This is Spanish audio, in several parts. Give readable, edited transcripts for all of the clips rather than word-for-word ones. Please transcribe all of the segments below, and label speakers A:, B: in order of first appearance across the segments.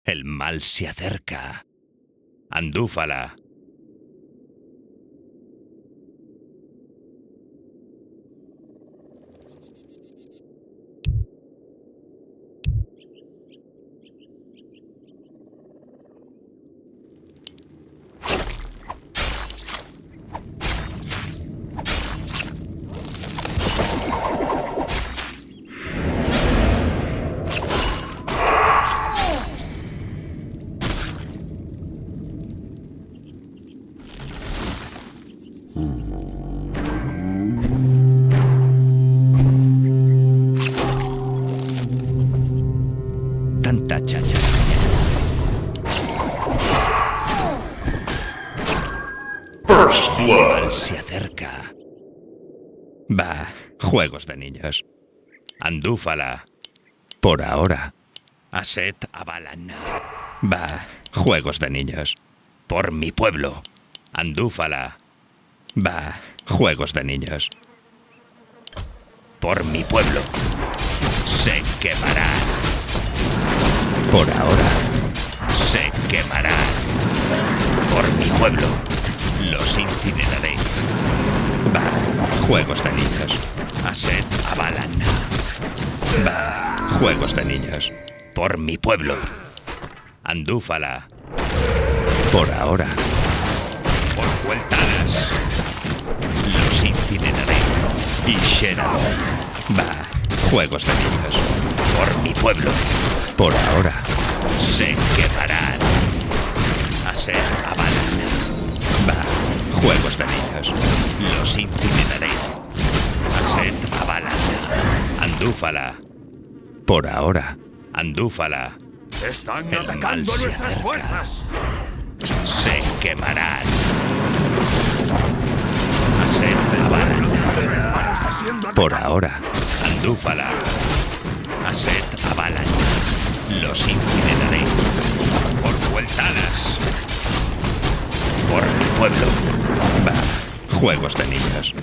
A: El mal se acerca. Andúfala. Tanta chacha.
B: First
A: El
B: blood.
A: mal se acerca. Bah, juegos de niños. Andúfala. Por ahora. Aset Avalan. Bah, juegos de niños. Por mi pueblo. Andúfala. Bah, juegos de niños. Por mi pueblo. Se quemarán. Por ahora. Se quemarán. Por mi pueblo. Los incineraré. Bah, juegos de niños. Aset Avalan. Bah, juegos de niños. Por mi pueblo. Andúfala. Por ahora. Por vueltadas. Los incineraré. Y Sherado. Bah, juegos de niños. Por mi pueblo. Por ahora. Se quemarán. Aset Avalan. Bah, juegos de niños. Los incineraré. Aset Avalan. Andúfala. Por ahora. Andúfala.
C: ¡Están
A: El mal
C: atacando
A: se
C: nuestras
A: acerca.
C: fuerzas!
A: Se quemarán. Aset Avalan.
C: Nuestro hermano está siendo atacado.
A: Por ahora. Andúfala. Aset Avalan. Los incineraré. Por vueltadas. Por mi pueblo. Bah, juegos de niños.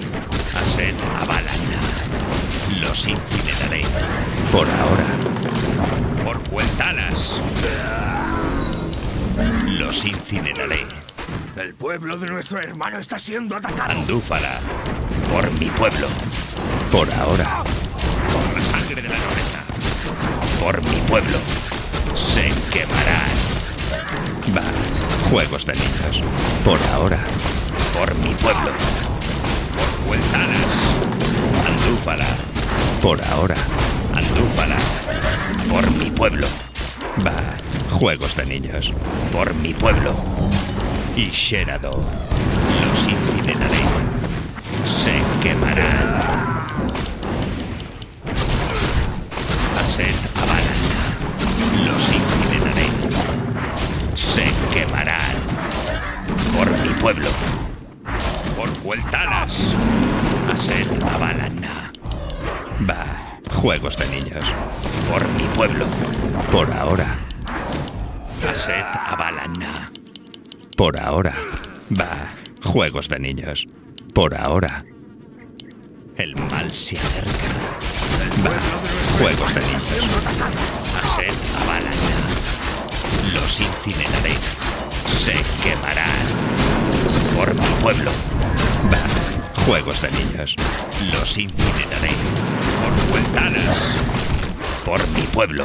A: Aset Avalan. Los incineraré. Por ahora. Por vueltadas. Los incineraré.
C: El pueblo de nuestro hermano está siendo atacado.
A: Andúfala. Por mi pueblo. Por ahora. Por la sangre de la nobleza. Por mi pueblo. Se quemarán. Bah, juegos de niños. Por ahora. Por mi pueblo. Por vueltadas. Andúfala. Por ahora. Andúfala. Por mi pueblo. Bah, juegos de niños. Por mi pueblo. Y Sherado. Los incineraré. Se quemarán. Aset Avalan. Los incineraré. Se quemarán. Por mi pueblo. Por vueltadas. Aset Avalan. Bah, juegos de niños. Por mi pueblo. Por ahora. Aset Avalan. Por ahora. Bah, juegos de niños. Por ahora. El mal se acerca. Bah, juegos de niños. Aset Avalan. Los incineraré. Se quemarán. Por mi pueblo. Bah, juegos de niños. Los incineraré. Por vueltadas. Por mi pueblo.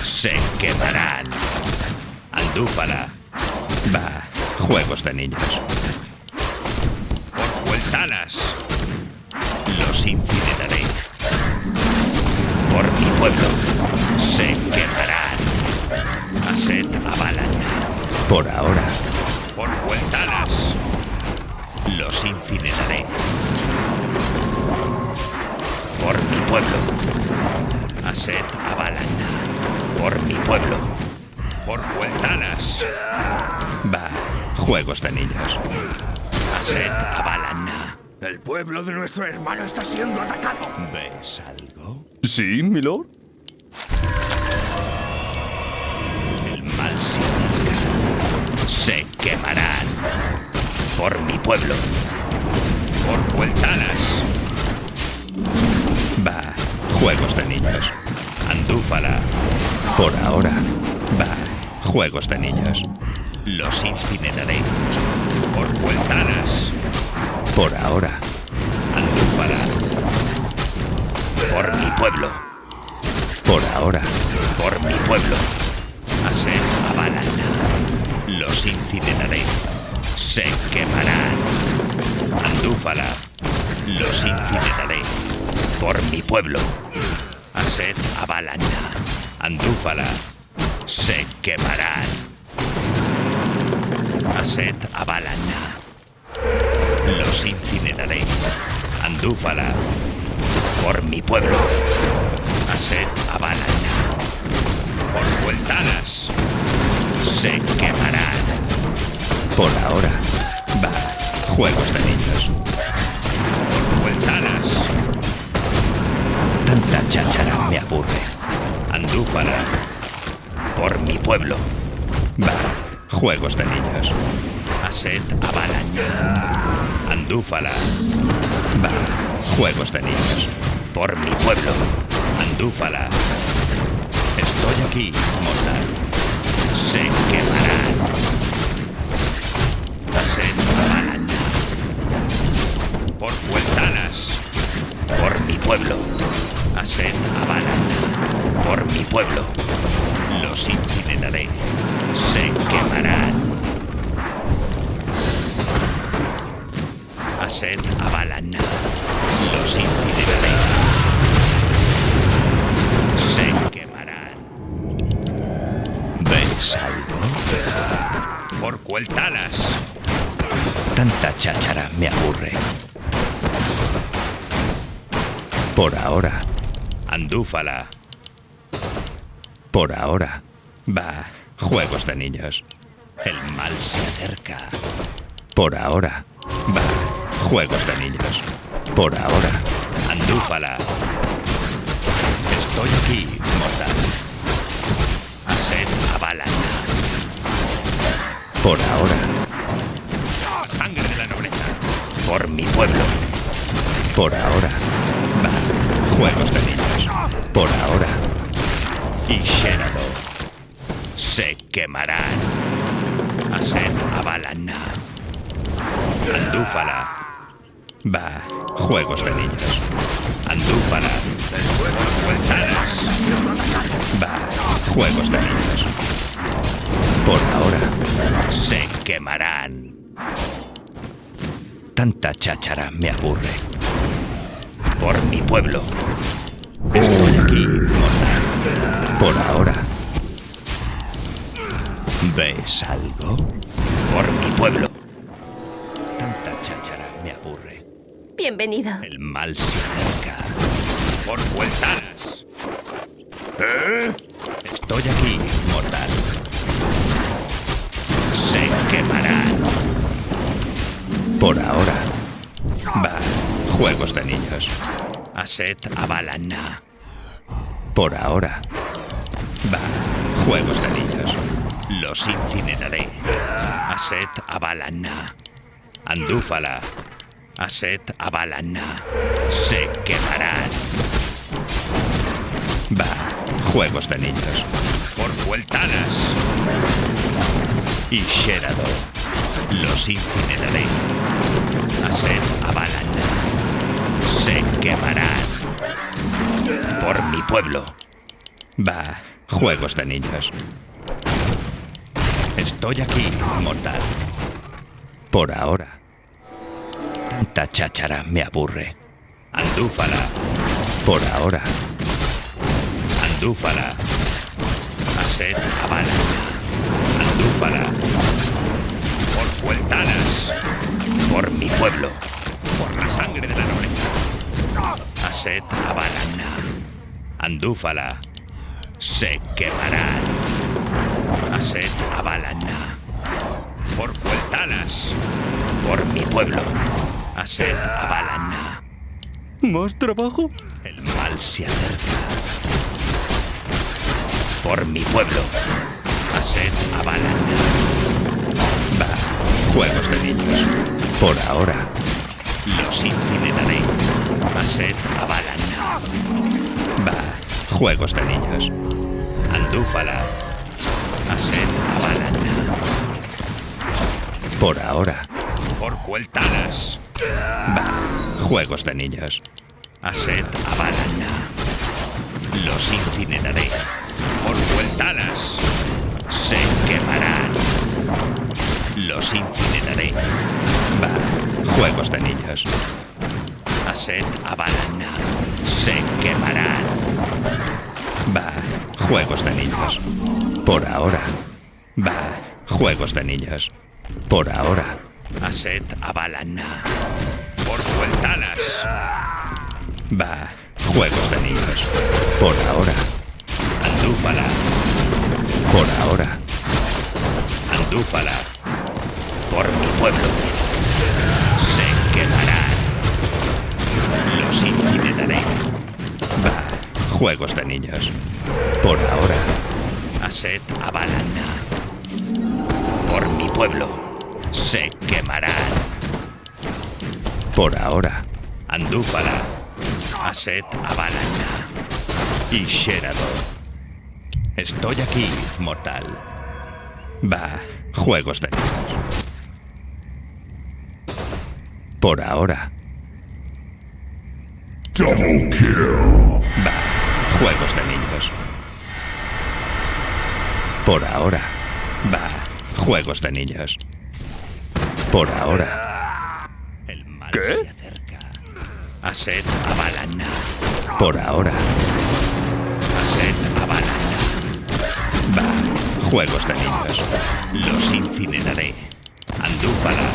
A: Se quemarán. Andúfala. Bah, juegos de niños. Por vueltadas. Los incineraré. Por mi pueblo. Se quemarán. Aset Avalan. Por ahora. Por vueltadas. Los incineraré. Por mi pueblo. Aset Avalan. Por mi pueblo. Por vueltadas. Bah, juegos de niños. Aset Avalan.
C: El pueblo de nuestro hermano está siendo atacado.
A: ¿Ves algo?
D: Sí, milord.
A: El mal se acerca. Se quemarán. Por mi pueblo. Por vueltadas. Bah, juegos de niños. Andúfala. Por ahora. Bah, juegos de niños. Los incineraré. Por vueltanas. Por ahora. Andúfala. Por mi pueblo. Por ahora. Por mi pueblo. Hacer Avalana. Los incineraré. Se quemarán. Andúfala. Los incineraré. Por mi pueblo. Hacer Avalana. Andúfala. Se quemarán. Hacer Avalana. Los incineraré. Andúfala. Por mi pueblo. Hacer Avalana. Por vueltanas. Se quemarán. Por ahora. Va. Juegos de niños. Por vueltanas. Tanta cháchara me aburre. Andúfala. Por mi pueblo. Va. Juegos de niños. Hacer Avalana. Andúfala. Va. Juegos de niños. Por mi pueblo. Andúfala. Estoy aquí, mortal. Se quemarán. Hacer Avalana. Por vueltanas. Por mi pueblo. Hacer Avalana. Por mi pueblo. Los incineraré. Se quemarán. Hacer Avalana. Los incineraré. Se quemarán. ¿Ves algo? Por cueltalas. Tanta cháchara me aburre. Por ahora. Andúfala. Por ahora. Va. Juegos de niños. El mal se acerca. Por ahora. Va. Juegos de niños. Por ahora. Andúfala. Estoy aquí, mortal. Hacer Avalana. Por ahora. Sangre de la nobleza. Por mi pueblo. Por ahora. Va. Juegos de niños. Por ahora. Y Sherado. Se quemarán. Hacer Avalana. Andúfala. Va. Juegos de niños. Andúfala. Vueltanas. Va. Juegos de niños. Por ahora. Se quemarán. Tanta cháchara me aburre. Por mi pueblo. Estoy aquí, mortal. Por ahora. ¿Ves algo? Por mi pueblo. Tanta cháchara me aburre.
D: Bienvenido.
A: El mal se acerca. Por vueltanas. Estoy aquí, mortal. Se quemarán. Por ahora. Va. Juegos de niños. Hacer Avalana. Por ahora. Va. Juegos de niños. Los incineraré. Hacer Avalana. Andúfala. Hacer Avalana. Se quemarán. Va. Juegos de niños. Por vueltanas. Y Sherado. Los incineraré. Hacer Avalana. Se quemarán. Por mi pueblo. Va. Juegos de niños. Estoy aquí, mortal. Por ahora. Tanta cháchara me aburre. Andúfala. Por ahora. Andúfala. Hacer Avalana. Andúfala. Por vueltanas. Por mi pueblo. Por la sangre de la nobleza. Hacer Avalana. Andúfala. Se quemarán. Hacer Avalana. Por vueltanas. Por mi pueblo. Hacer Avalana.
C: ¿Más trabajo?
A: El mal se acerca. Por mi pueblo. Hacer Avalana. Va. Juegos de niños. Por ahora. Los incineraré. Hacer Avalana. Va. Juegos de niños. Andúfala. Hacer Por ahora. Orcueltalas. Bah, juegos de niños. Aset Avalana. Los incineraré. Orcueltalas. Se quemarán. Los incineraré. Bah, juegos de niños. Aset Avalana. Se quemarán. Bah, juegos de niños. Por ahora. Bah, juegos de niños. Por ahora. Aset Avalana. Orcueltalas. Bah, juegos de niños. Por ahora. Andúfala. Por ahora. Andúfala. Por mi pueblo. Se quemarán. Los incineraré. Bah, juegos de niños. Por ahora. Aset Avalana. Por mi pueblo. Se quemarán. Por ahora. Andúfala. Aset Avalana. Y Sherador. Estoy aquí, mortal. Bah, juegos de niños. Por ahora.
B: Double kill.
A: Bah, juegos de niños. Por ahora. Bah, juegos de niños. Por ahora. El mal se acerca. Aset Avalana. Por ahora. Aset Avalana. Bah, juegos de niños. Los incineraré. Andúfala.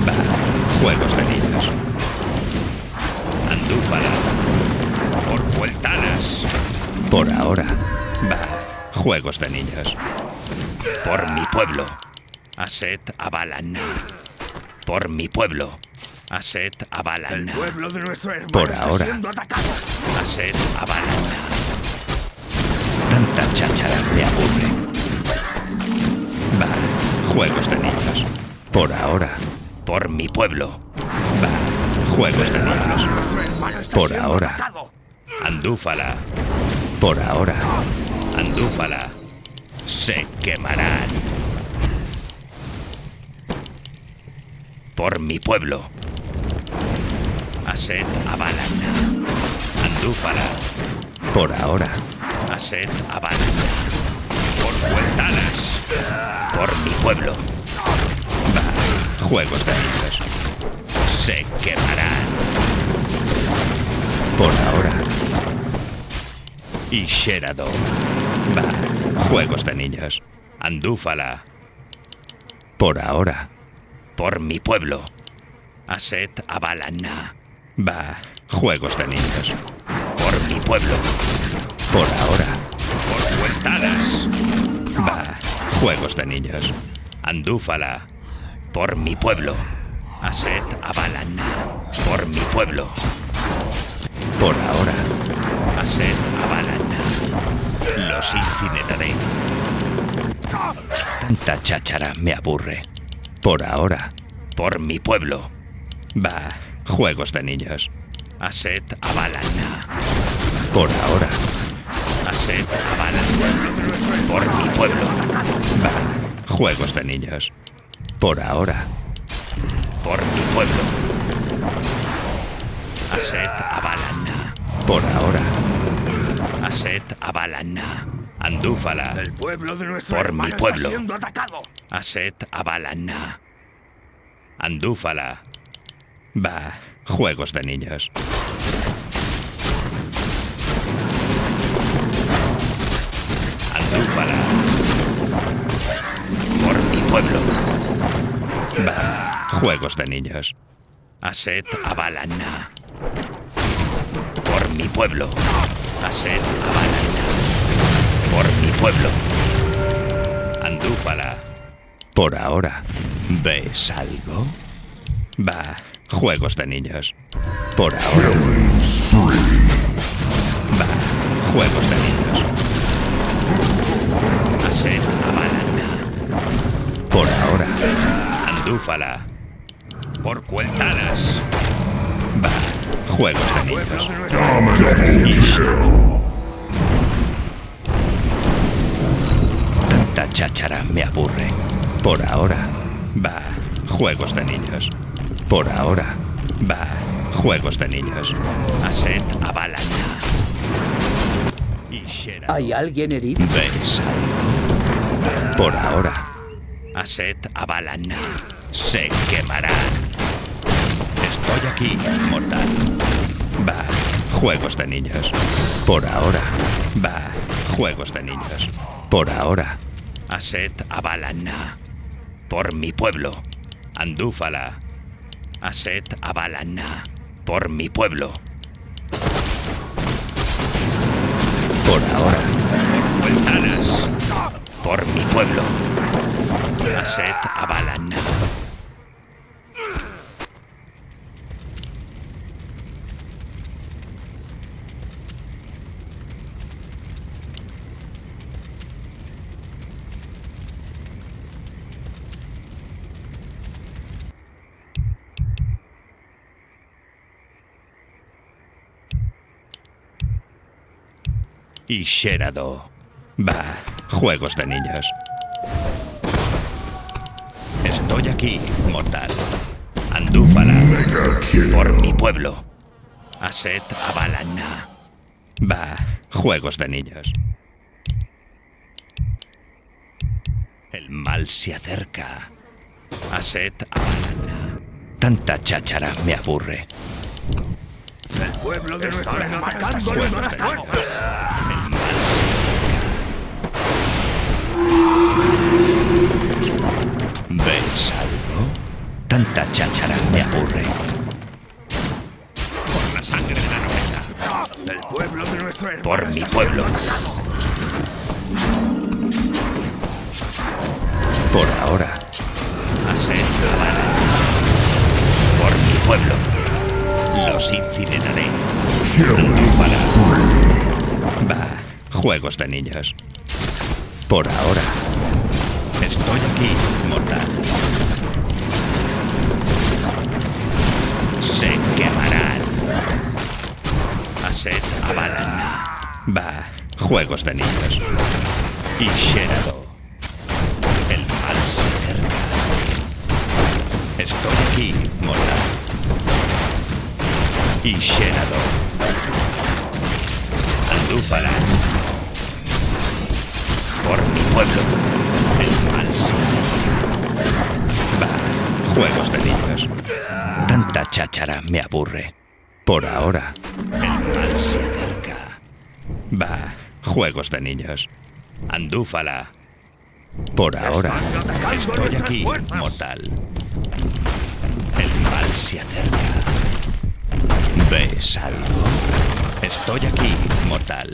A: Bah, juegos de niños. Andúfala. Orcueltalas. Por ahora. Bah, juegos de niños. Por mi pueblo. Aset Avalana. Por mi pueblo. Aset
C: El
A: Avalana.
C: pueblo de nuestro hermano
A: Por
C: está
A: ahora.
C: siendo atacado.
A: Aset Avalana. Tanta cháchara me aburre. Bah, juegos de niños. Por ahora. Por mi pueblo. Bah, juegos de niños.
C: Nuestro hermano está
A: Por
C: siendo
A: ahora.
C: atacado.
A: Andúfala. Por ahora. Andúfala. Se quemarán. Por mi pueblo. Aset Avalana. Andúfala. Por ahora. Aset Avalana. Orcueltalas. Por mi pueblo. Bah, juegos de niños. Se quemarán. Por ahora. Y Sherador. Bah, juegos de niños. Andúfala. Por ahora. Por mi pueblo. Aset Avalana. Bah, juegos de niños. Por mi pueblo. Por ahora. Orcueltalas. Bah, juegos de niños. Andúfala. Por mi pueblo. Aset Avalana. Por mi pueblo. Por ahora. Aset Avalana. Los incineraré. Tanta cháchara me aburre. Por ahora. Por mi pueblo. Bah, juegos de niños. Aset Avalana. Por ahora. Aset Avalana. Por mi pueblo. Bah, juegos de niños. Por ahora. Por mi pueblo. Aset Avalana. Por ahora. Aset Avalana. Andúfala.
C: El pueblo de nuestro
A: Por mi
C: hermano
A: pueblo.
C: está siendo atacado.
A: Aset Avalana. Andúfala. Bah, juegos de niños. Andúfala. Por mi pueblo. Bah, juegos de niños. Aset Avalana. Por mi pueblo. Aset Avalana. Por mi pueblo. Andúfala. Por ahora. ¿Ves algo? Bah, juegos de niños. Por ahora. Bah, juegos de niños. Aset Avalana. Por ahora. Andúfala. Orcueltalas. Bah, juegos de niños. Tanta cháchara me aburre. Por ahora. Va. Juegos de niños. Por ahora. Va. Juegos de niños. Aset Avalana. Y Shera.
D: ¿Hay alguien herido?
A: ¿Ves? Por ahora. Aset Avalana. Se quemarán. Estoy aquí, mortal. Va. Juegos de niños. Por ahora. Va. Juegos de niños. Por ahora. Aset Avalana. Por mi pueblo. Andúfala. Aset Avalana. Por mi pueblo. Por ahora. Por Vueltanas. Por mi pueblo. Aset Avalana. Y Sherado. Va. Juegos de niños. Estoy aquí, mortal. Andúfala. Por mi pueblo. Aset Avalana. Va. Juegos de niños. El mal se acerca. Aset Avalana. Tanta cháchara me aburre.
C: El pueblo de nuestro hermano está siendo atacado.
A: El mal ¿ves algo? Tanta cháchara me aburre. Por la sangre de la nobleza.
C: El pueblo de nuestro hermano
A: Por mi
C: está
A: pueblo.
C: siendo atacado.
A: Por ahora. Aset Avalana. Por mi pueblo. Los incineraré. Andúfala. Va. Juegos de niños. Por ahora. Estoy aquí, mortal. Se quemarán. Aset Avalana. Va. Juegos de niños. Y Sherado. El mal se acerca. Estoy aquí, mortal. Y Sherado. Andúfala. Por mi pueblo. El mal se va. Juegos de niños. Tanta cháchara me aburre. Por ahora. El mal se acerca. Va. Juegos de niños. Andúfala. Por ahora. Estoy aquí, mortal. El mal se acerca. ¿Ves algo? Estoy aquí, mortal.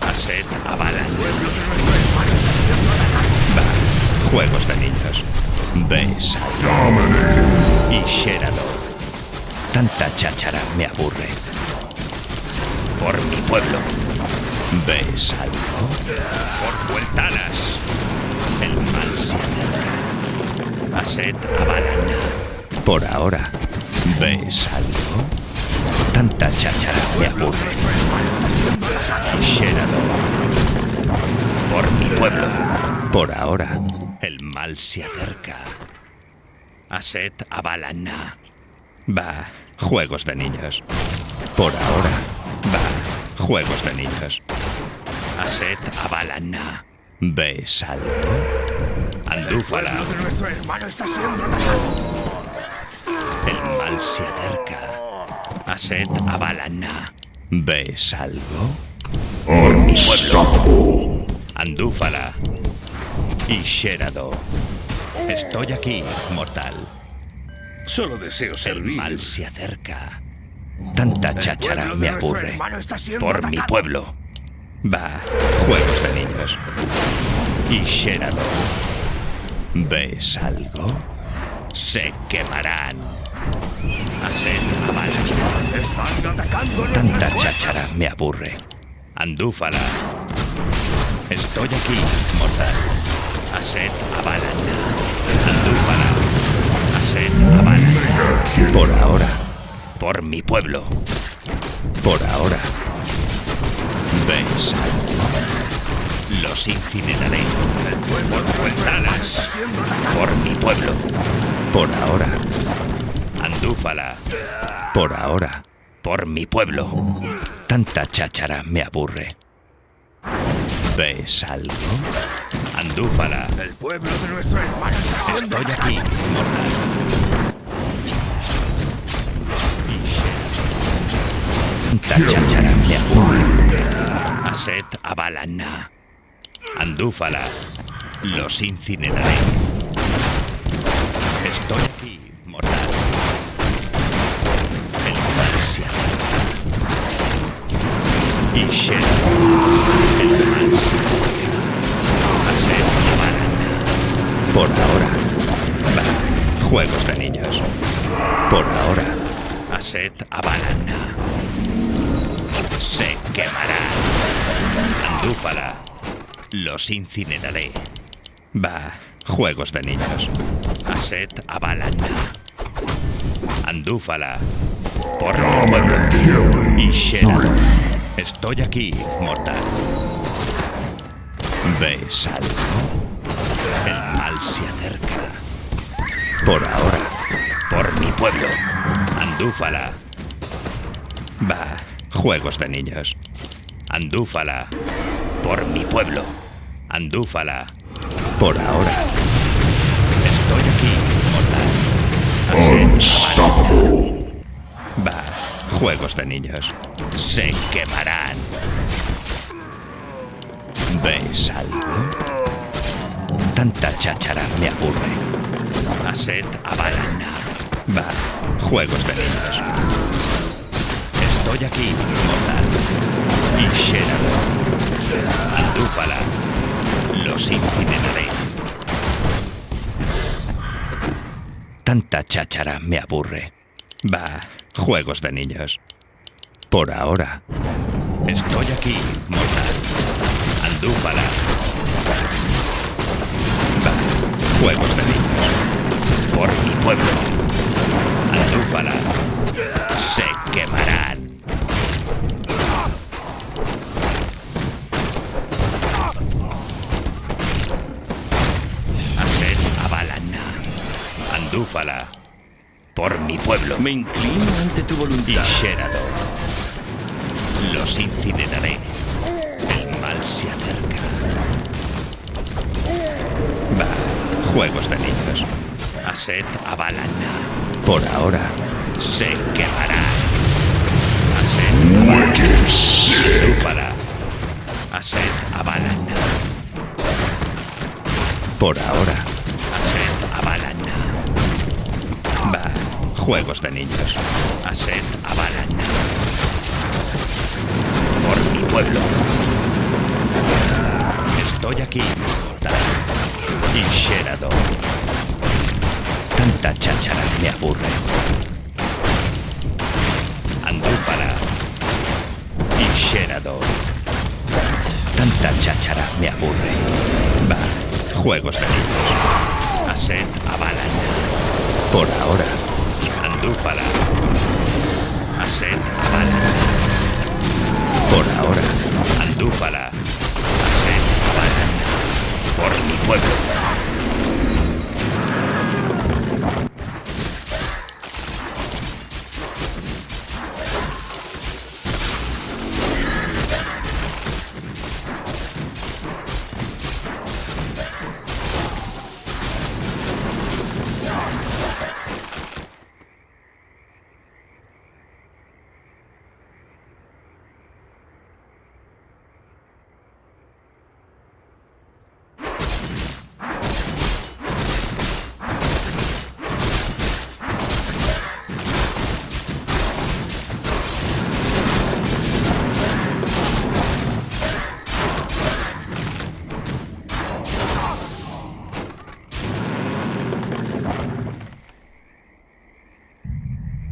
A: Aset Avalana. Va. Juegos de niños. ¿Ves algo? Y Sherado. Tanta cháchara me aburre. Por mi pueblo. ¿Ves algo? Por Vueltanas. El mal se acerca. Aset Avalana. Por ahora. ¿Ves algo? Tanta cháchara me aburre. Sherado. Por mi pueblo. Por ahora. El mal se acerca. Aset Avalana. Va. Juegos de niños. Por ahora. Va. Juegos de niños. Aset Avalana. ¿Ves algo? Andúfala.
C: El pueblo de nuestro hermano está siendo atacado.
A: El mal se acerca. Aset Avalana. ¿Ves algo?
B: Unstoppable.
A: Andúfala. Y Sherado. Estoy aquí, mortal.
C: Solo deseo
A: El
C: servir.
A: mal se acerca. Tanta cháchara
C: pueblo de
A: me
C: nuestro
A: aburre.
C: hermano está siendo
A: Por mi
C: atacado.
A: pueblo. Va. Juegos de niños. Y Sherado. ¿Ves algo? Se quemarán. Aset Avalana.
C: Están atacando
A: Tanta
C: nuestras fuerzas.
A: cháchara me aburre. Andúfala. Estoy aquí, mortal. Aset Avalana. Andúfala. Aset Avalana. Por ahora. Por mi pueblo. Por ahora. ¿Ves algo? Los Los incineraré.
C: El pueblo de nuestro hermano está siendo atacado.
A: Por mi pueblo. Por ahora. Andúfala. Por ahora. Por mi pueblo. Tanta cháchara me aburre. ¿Ves algo? Andúfala.
C: El pueblo de nuestro hermano está siendo
A: Estoy
C: atacado.
A: aquí, mortal. Tanta cháchara me aburre. Aset Abalana. Andúfala. Los incineraré. Estoy aquí, mortal. El mal se acerca. Y Shera. El mal se acerca. Aset Abalana. Por ahora. Va. Juegos de niños. Por ahora. Aset Abalana. Se quemará. Andúfala. Los incineraré. Va. Juegos de niños. Aset Abalana. Andúfala. Por mi pueblo. Y Shera. Estoy aquí, mortal. ¿Ves algo? El mal se acerca. Por ahora. Por mi pueblo. Andúfala. Va. Juegos de niños. Andúfala. Por mi pueblo. Andúfala. Por ahora. Estoy aquí, mortal. Aset Abalana. Va. Juegos de niños. Se quemarán. ¿Ves algo? Tanta cháchara me aburre. Aset Abalana. Va. Juegos de niños. Estoy aquí, mortal. Y Shera. Andúfala. Los incineraré. Tanta cháchara me aburre. Va. Juegos de niños. Por ahora. Estoy aquí, mortal. Andúfala. Va. Juegos de niños. Por mi pueblo. Andúfala. Se quemarán. Aset Abalana. Andúfala. Por mi pueblo.
C: Me inclino ante tu
A: Y
C: voluntad.
A: Sherador. Los incineraré. El mal se acerca. Va. Juegos de niños. Aset Abalana. Por ahora. Se quemará. Aset
B: Wicked sick.
A: Andúfala. Aset Abalana. Por ahora. Aset Abalana. Va. Juegos de niños. Aset Abalana. Por mi pueblo. Estoy aquí, mortal. Y Sherador. Tanta cháchara me aburre. Andúfala. Y Sherador. Tanta cháchara me aburre. Va. Juegos de niños. Aset Abalana. Por ahora. Andúfala. Aset Abalana. Por ahora. Andúfala. Aset Abalana. Por mi pueblo.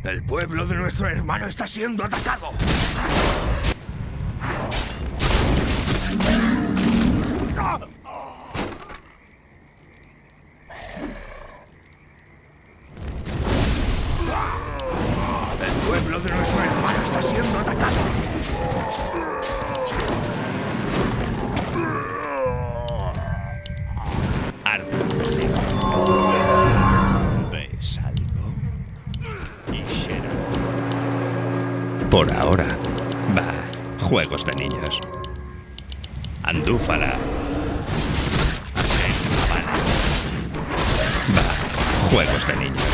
C: El pueblo de nuestro hermano está siendo atacado. El pueblo de nuestro hermano está siendo atacado.
A: juegos de niños. Andúfala. Aset Abalan. Va, juegos de niños.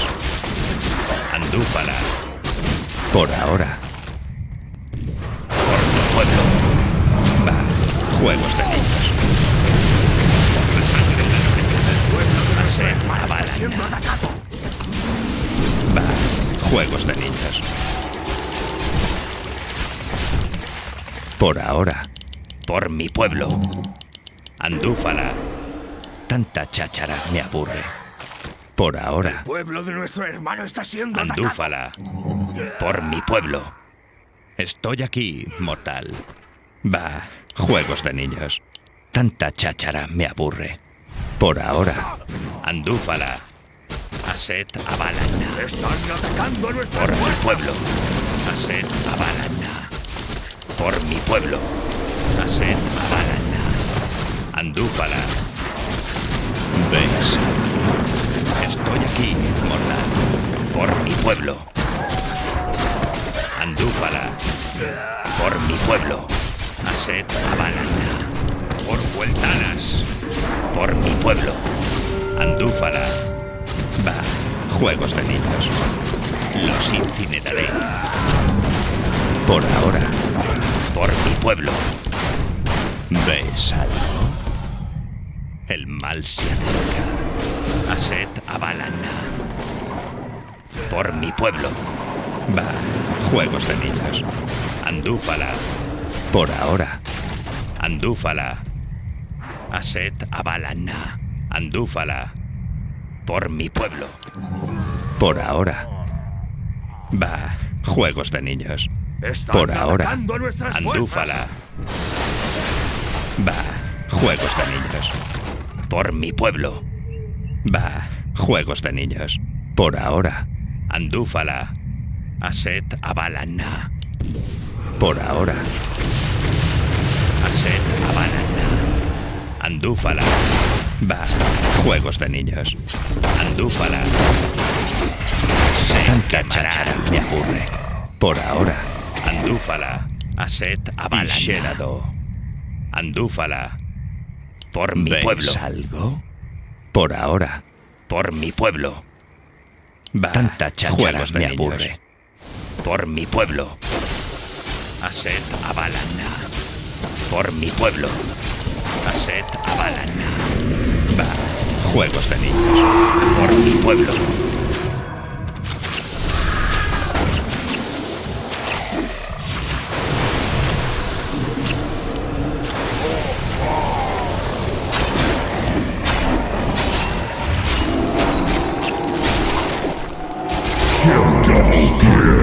A: Andúfala. Por ahora. Por mi pueblo. Va, juegos de niños. Por la sangre de la nobleza del pueblo. Aset Abalan. Va, juegos de niños. Por ahora. Por mi pueblo. Andúfala. Tanta cháchara me aburre. Por ahora.
C: El pueblo de nuestro hermano está siendo atacado.
A: Andúfala. Por mi pueblo. Estoy aquí, mortal. Va, juegos de niños. Tanta cháchara me aburre. Por ahora. Andúfala. Aset Abalan.
C: Están atacando a nuestras
A: Por mi
C: fuerzas.
A: pueblo. Aset Abalan. Por mi pueblo. Aset Abalan. Andúfala. ¿Veis? Estoy aquí, mortal. Por mi pueblo. Andúfala. Por mi pueblo. Aset Abalan. Por Vueltanas. Por mi pueblo. Andúfala. Va, juegos de niños. Los incineraré. Por ahora. Por mi pueblo. ¿Ves algo? El mal se acerca. Aset Abalan. Por mi pueblo. Va, juegos de niños. Andúfala. Por ahora. Andúfala. Aset Abalan. Andúfala. Por mi pueblo. Por ahora. Va, juegos de niños.
C: Están
A: Por ahora.
C: atacando a nuestras
A: Andúfala.
C: fuerzas.
A: Va, juegos de niños. Por mi pueblo. Va, juegos de niños. Por ahora. Andúfala. Aset Abalan. Por ahora. Aset Abalan. Andúfala. Va, juegos de niños. Andúfala. Tanta cháchara me aburre. Por ahora. Andúfala. Aset Abalan. Sherado. Andúfala. Por mi pueblo. ¿Algo? Por ahora. Por mi pueblo. Va, tanta cháchara me aburre. Por mi pueblo. Aset Abalan. Por mi pueblo. Aset Abalan. Va, juegos de niños. Por mi pueblo.
B: Double kill.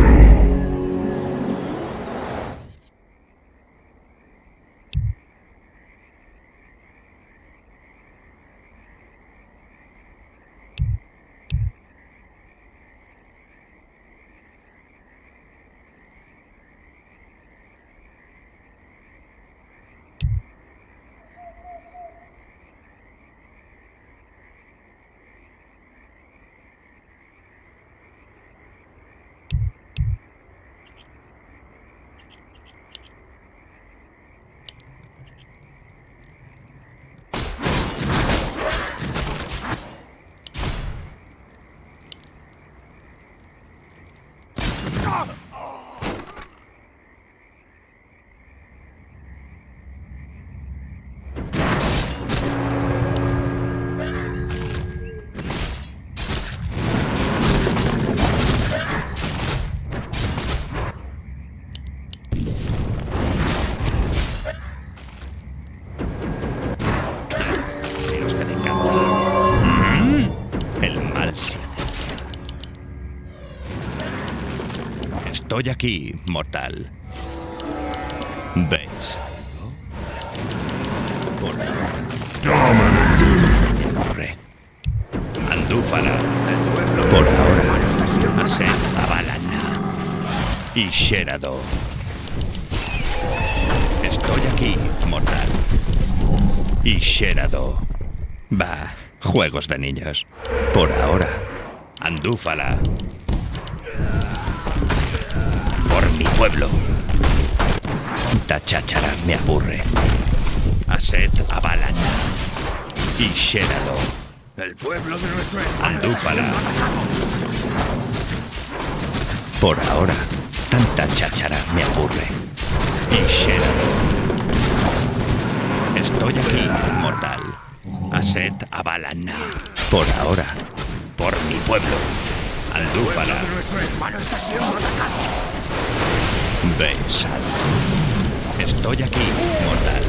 A: Estoy aquí, mortal. ¿Veis algo? Por ahora. Andúfala. Por ahora. Aset Abalan. Y Sherado. Estoy aquí, mortal. Y Sherado. Va, juegos de niños. Por ahora. Andúfala. Por mi pueblo. Tanta cháchara me aburre. Aset Avalan. Y Sherado.
C: El pueblo de nuestro hermano
A: Andúfala.
C: está siendo atacado.
A: Por ahora, tanta cháchara me aburre. Y Sherado. Estoy aquí, mortal. Aset Avalan. Por ahora, por mi pueblo.
C: El pueblo
A: Andúfala.
C: de nuestro hermano está siendo atacado.
A: ¿Ves algo? Estoy aquí, mortal.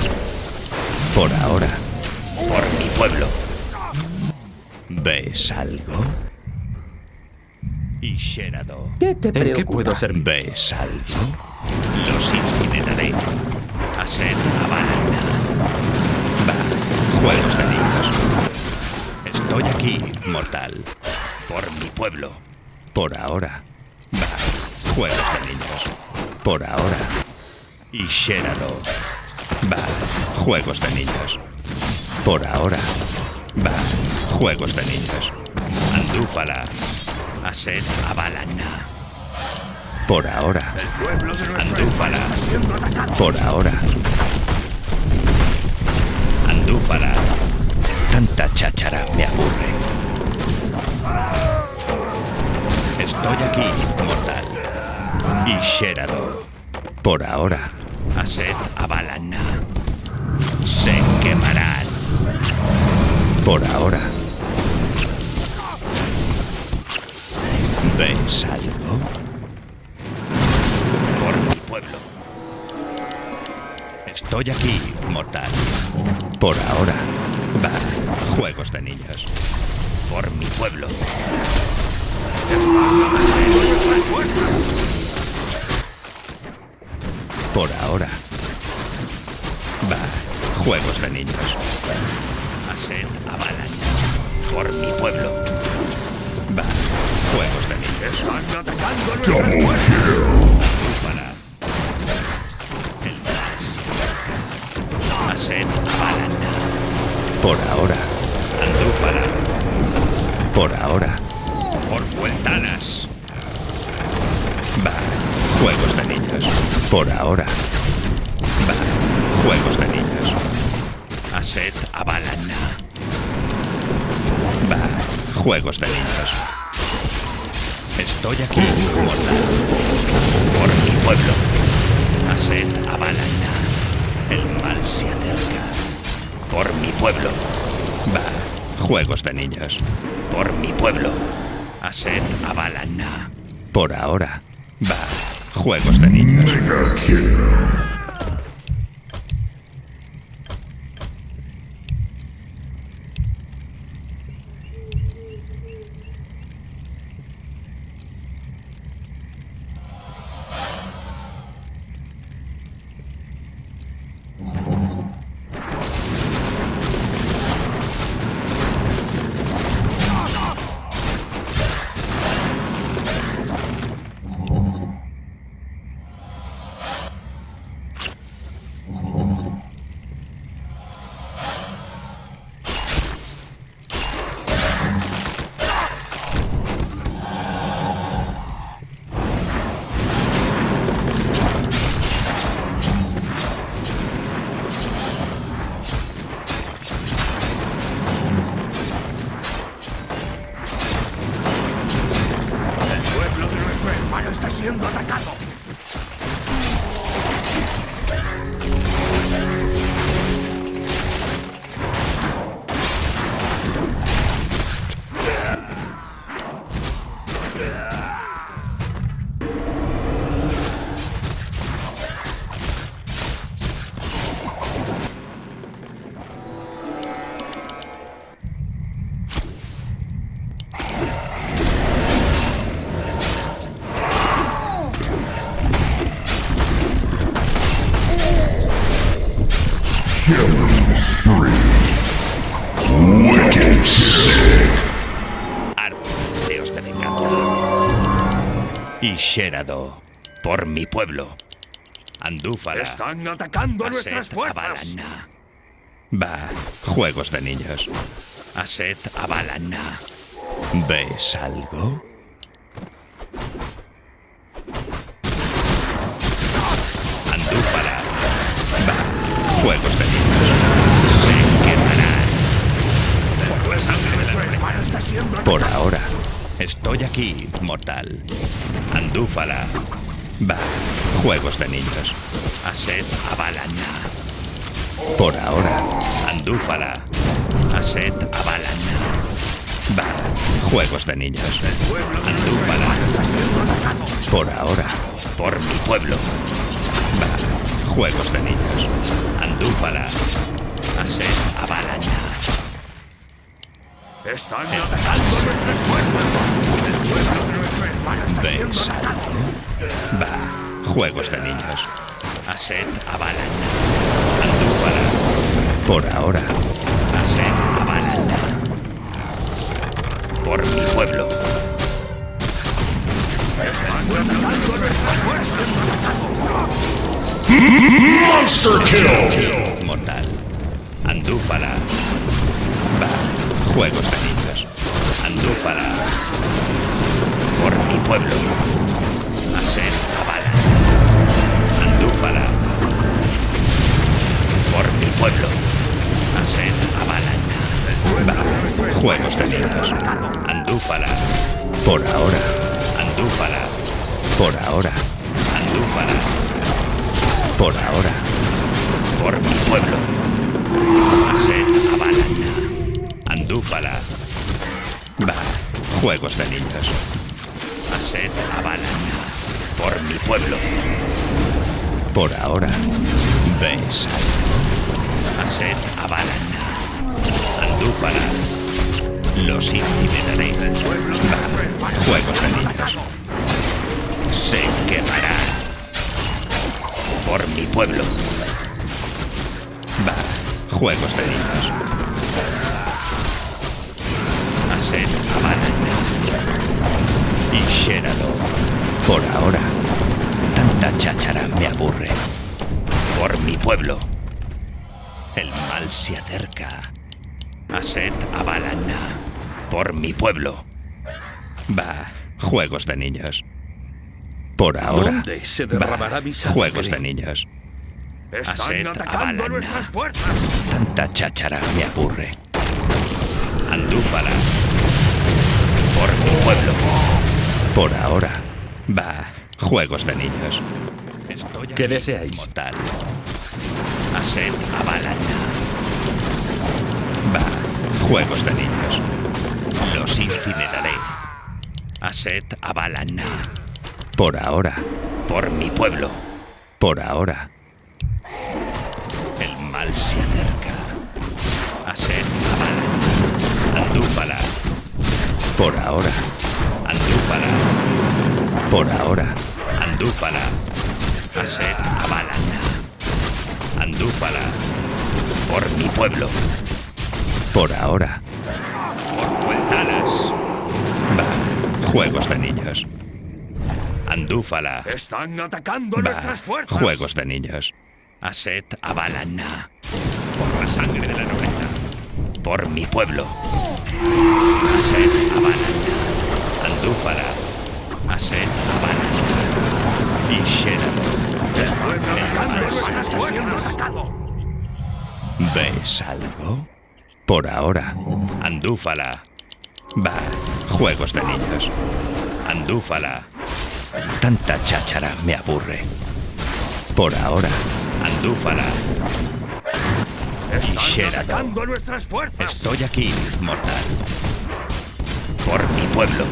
A: Por ahora, por mi pueblo. ¿Ves algo? Y Sherado.
D: ¿Qué te
E: ¿En qué
D: preocupa?
E: puedo servir?
A: ¿Ves algo? Los incineraré. Aset Avalan. Va, juegos de niños. Estoy aquí, mortal. Por mi pueblo. Por ahora. Va, juegos de niños. Por ahora. Y Sherado. Va, juegos de niños. Por ahora. Va, juegos de niños. Andúfala. Aset Avalan. Por ahora.
C: El pueblo de nuestro
A: Andúfala.
C: hermano está siendo atacado.
A: Por ahora. Andúfala. Tanta cháchara me aburre. Estoy aquí, mortal. Y Sherado. Por ahora. Aset Avalan. Se quemarán. Por ahora. ¿Ves algo? Por mi pueblo. Estoy aquí, mortal. Por ahora. Va, juegos de niños. Por mi pueblo. Por ahora. Va, juegos de niños. Aset Avalan. Por mi pueblo. Va, juegos de niños.
C: Están atacando a nuestras
B: Double
C: fuerzas.
B: kill.
A: Para el mal. Aset Avalan. Por ahora. Andúfala. Por ahora. Por vueltanas. Va. Juegos de niños. Por ahora. Va. Juegos de niños. Aset Avalan. Va. Juegos de niños. Estoy aquí, mortal. Por mi pueblo. Aset Avalan. El mal se acerca. Por mi pueblo. Va. Juegos de niños. Por mi pueblo. Aset Avalan. Por ahora. Va. Juegos de niños.
B: Mega kill.
C: El pueblo de nuestro hermano está siendo atacado.
B: Killing spree. Wicked sick.
A: Arteos de venganza. Y Sherado. Por mi pueblo. Andúfala.
C: Están atacando a nuestras
A: Aset
C: fuerzas.
A: Avalan. Va. Juegos de niños. Aset Avalan. ¿Ves algo? Andúfala. juegos de niños. Se quemarán.
C: La sangre de nuestro hermano está siendo
A: Por ahora, estoy aquí, mortal. Andúfala. Va, juegos de niños. Aset Avalana. Por ahora, Andúfala. Aset Avalana. Va, juegos de niños. Andúfala. Por ahora, por mi pueblo. Va, juegos de niños. Andúfala. Aset Avalana.
C: Están atacando nuestras puertas. El pueblo de nuestro hermano está siendo
A: ¿Ves?
C: atacado.
A: Va, juegos de niños. Aset Avalana. Andúfala. Por ahora, Aset Avalana. Por mi pueblo.
C: Están atacando nuestras puertas.
B: Monster kill!
A: Mortal. Andúfala. Va, juegos de niños. Andúfala. Por mi pueblo. Aset Avalana. Andúfala. Por mi pueblo. Aset Avalana. Va, juegos de niños. Andúfala. Por ahora. Andúfala. Por ahora. Andúfala. Por ahora. Por mi pueblo. Aset Avalana. Andúfala. Va, juegos de niños. Aset Avalana. Por mi pueblo. Por ahora. ¿Ves? Aset Avalana. Andúfala. Los incineraré. Va, juegos de niños. Se quemará. Por mi pueblo. Va, juegos de niños. Aset Avalana. Y Sheralo. Por ahora. Tanta cháchara me aburre. Por mi pueblo. El mal se acerca. Aset Avalana. Por mi pueblo. Va, juegos de niños. Por ahora.
C: ¿Dónde se derramará
A: va,
C: mi sangre?
A: juegos de niños.
C: Están
A: Aset
C: atacando
A: Avalana.
C: nuestras fuerzas.
A: Tanta cháchara me aburre. Andúfala. Por mi pueblo. Por ahora. Va, juegos de niños. Estoy
C: ¿Qué
A: aquí
C: deseáis?
A: como tal. Aset Avalana. Va, juegos de niños. Los incineraré. Aset Avalana. Por ahora. Por mi pueblo. Por ahora. El mal se acerca. Aset Avalana. Andúfala. Por ahora. Andúfala. Por ahora. Andúfala. Aset Avalana. Andúfala. Por mi pueblo. Por ahora. Por Vueltalas. Va, juegos de niños. Andúfala.
C: Están atacando
A: Va,
C: nuestras fuerzas.
A: juegos de niños. Aset Avalana. Por la sangre de la nobleza. Por mi pueblo. Aset Avalana. Andúfala. Aset Avalana. Y Sheralo.
C: Están atacando nuestras fuerzas.
A: ¿Ves algo? Por ahora. Andúfala. Va, juegos de niños. Andúfala. Tanta cháchara me aburre. Por ahora. Andúfala.
C: Están
A: Sheralo.
C: atacando nuestras fuerzas.
A: Estoy aquí, mortal. Por mi pueblo.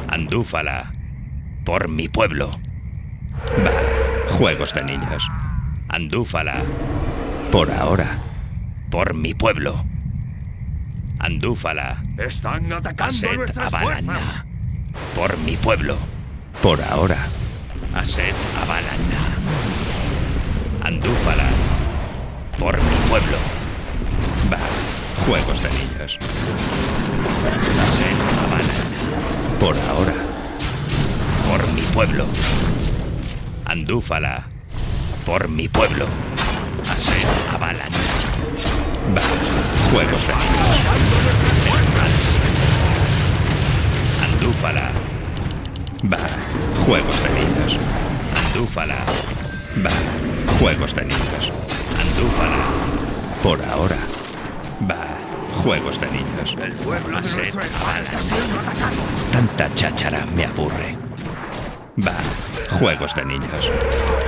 A: Andúfala. Por mi pueblo. Va, juegos de niños. Andúfala. Por ahora. Por mi pueblo. Andúfala.
C: Están atacando
A: Aset
C: nuestras
A: Avalana.
C: fuerzas.
A: Por mi pueblo. Por ahora. Aset Avalana. Andúfala. Por mi pueblo. Va, juegos de niños. Aset Avalana. Por ahora. Por mi pueblo. Andúfala. Por mi pueblo. Aset Avalana. Va, juegos de niños. Andúfala. Va, juegos de niños. Andúfala. Va, juegos de niños. Andúfala. Por ahora. Va, juegos de niños.
C: El pueblo de
A: Aset
C: nuestro hermano
A: Abalan.
C: está siendo atacado.
A: Tanta cháchara me aburre. Va, juegos de niños.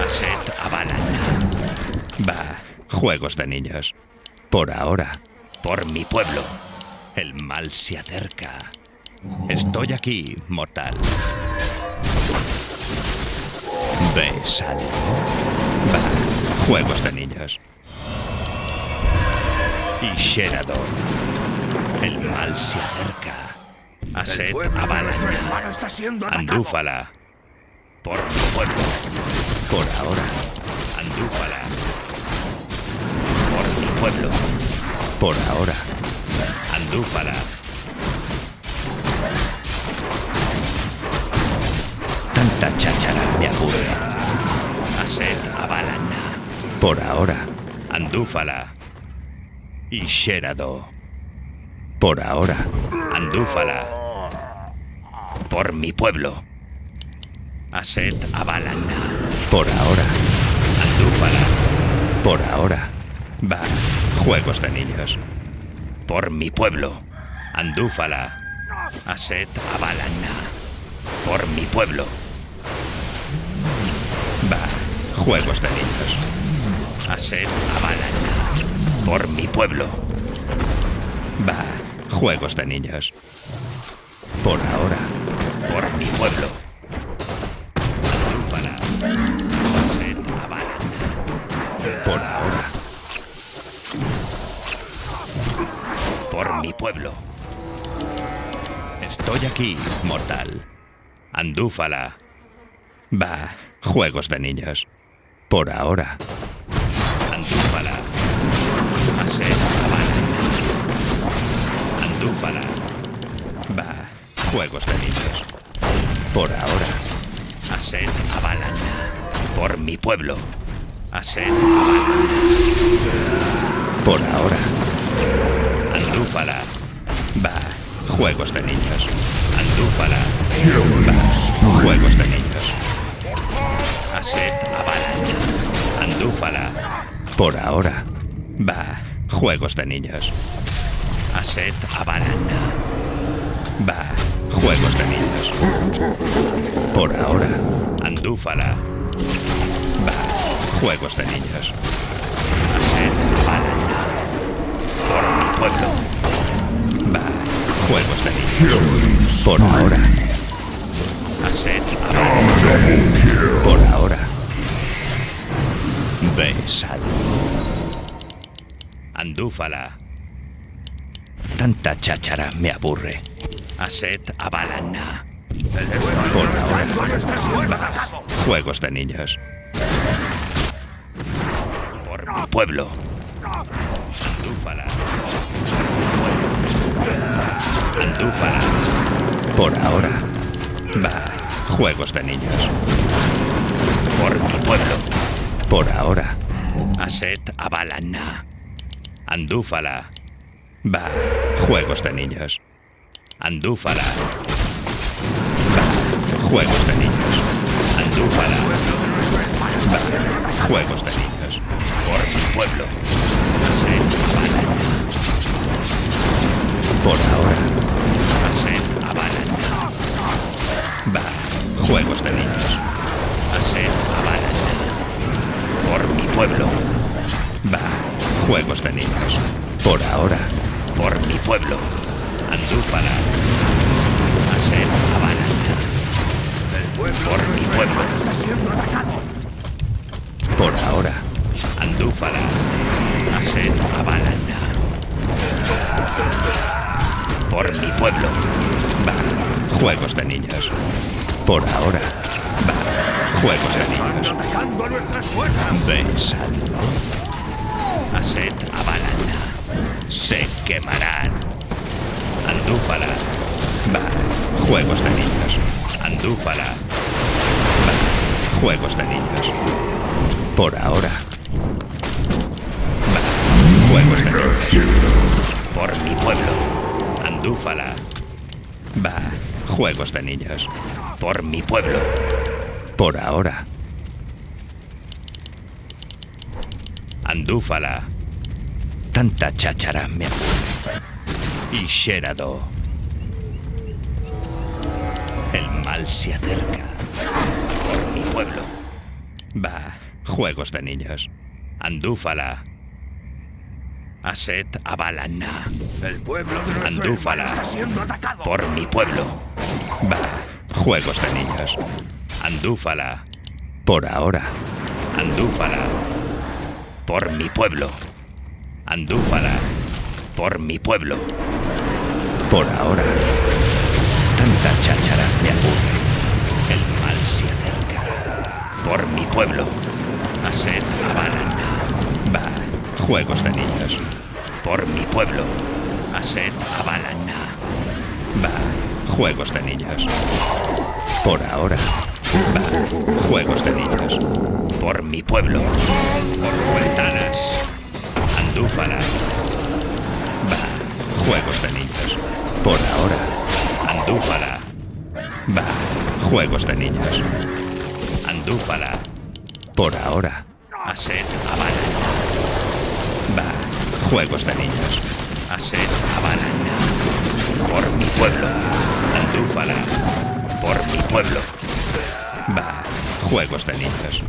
A: Aset Abalan. Va, juegos de niños. Por ahora, por mi pueblo. El mal se acerca. Estoy aquí, mortal. Besal. Va, juegos de niños. Y Sherador. El mal se acerca.
C: El
A: Aset
C: pueblo de nuestro
A: Abalan.
C: hermano está siendo atacado.
A: Andúfala. Por mi pueblo. Por ahora. Andúfala. Por mi pueblo. Por ahora. Andúfala. Tanta cháchara me aburre. Aset Abalan. Por ahora. Andúfala. Y Sherado. Por ahora. Andúfala. Por mi pueblo. Aset Abalan. Por ahora. Andúfala. Por ahora. Va. Juegos de niños. Por mi pueblo. Andúfala. Aset Abalan. Por mi pueblo. Va. Juegos de niños. Aset Abalan. Por mi pueblo. Va. Juegos de niños. Por ahora. Por mi pueblo. Andúfala. Aset Abalan. Por ahora. Por mi pueblo. Estoy aquí, mortal. Andúfala. Va, juegos de niños. Por ahora. Andúfala. Aset Abalan. Andúfala. Va, juegos de niños. Por ahora. Aset Abalan. Por mi pueblo. Aset Abalan. Por ahora. Andúfala. Va, juegos de niños. Andúfala. Va, juegos de niños. Aset Abalan. Andúfala. Por ahora. Va, juegos de niños. Aset Abalan. Va, juegos de niños. Por ahora. Andúfala. Va, juegos de niños. Aset Abalan. Por mi pueblo. Va, juegos de niños. Por ahora. Aset Abalan. Por ahora. Besal. Andúfala. Tanta cháchara me aburre. Aset Abalan. Por ahora.
C: Está siendo atacado.
A: Juegos de niños. Por mi pueblo. Andúfala. Andúfala. Por ahora. Va. Juegos de niños. Por mi pueblo. Por ahora. Aset Abalan. Andúfala. Va. Juegos de niños. Andúfala. Va. Juegos de niños. Andúfala. Va. Juegos de niños. Por mi pueblo. Aset Abalan. Por ahora. Aset Abalan. Va. Juegos de niños. Aset Abalan. Por mi pueblo. Va. Juegos de niños. Por ahora. Por mi pueblo. Andúfala. Aset Abalan. Por mi pueblo.
C: Está siendo atacado.
A: Por ahora. Andúfala. Aset Abalan. Por mi pueblo. Va. Juegos de niños. Por ahora. Va. Juegos de
C: Están
A: niños.
C: atacando a nuestras fuerzas.
A: Besal. Aset Abalan. Se quemarán. Andúfala. Va. Juegos de niños. Andúfala. Va. Juegos de niños. Por ahora. Va. Juegos de niños. Por mi pueblo. Andúfala. Va. Juegos de niños. Por mi pueblo. Por ahora. Andúfala. Tanta cháchara me aburre. Y Sherado. El mal se acerca. Por mi pueblo. Bah, juegos de niños. Andúfala. Aset Abalana.
C: El pueblo de nuestro
A: Andúfala.
C: hermano está siendo atacado.
A: Por mi pueblo. Bah, juegos de niños. Andúfala. Por ahora. Andúfala. Por mi pueblo. Andúfala. Por mi pueblo. Por ahora. Tanta cháchara me aburre. El mal se acerca. Por mi pueblo. Aset Abalana. Bah, juegos de niños. Por mi pueblo. Aset Abalana. Bah, juegos de niños. Por ahora. Bah, juegos de niños. Por mi pueblo. Por ventanas. Andúfala. Bah, juegos de niños. Por ahora. Andúfala. Bah, juegos de niños. Andúfala. Por ahora. Aset Abalana. Bah, juegos de niños. Aset Abalana. Por mi pueblo. Andúfala. Por mi pueblo. Bah, juegos de niños.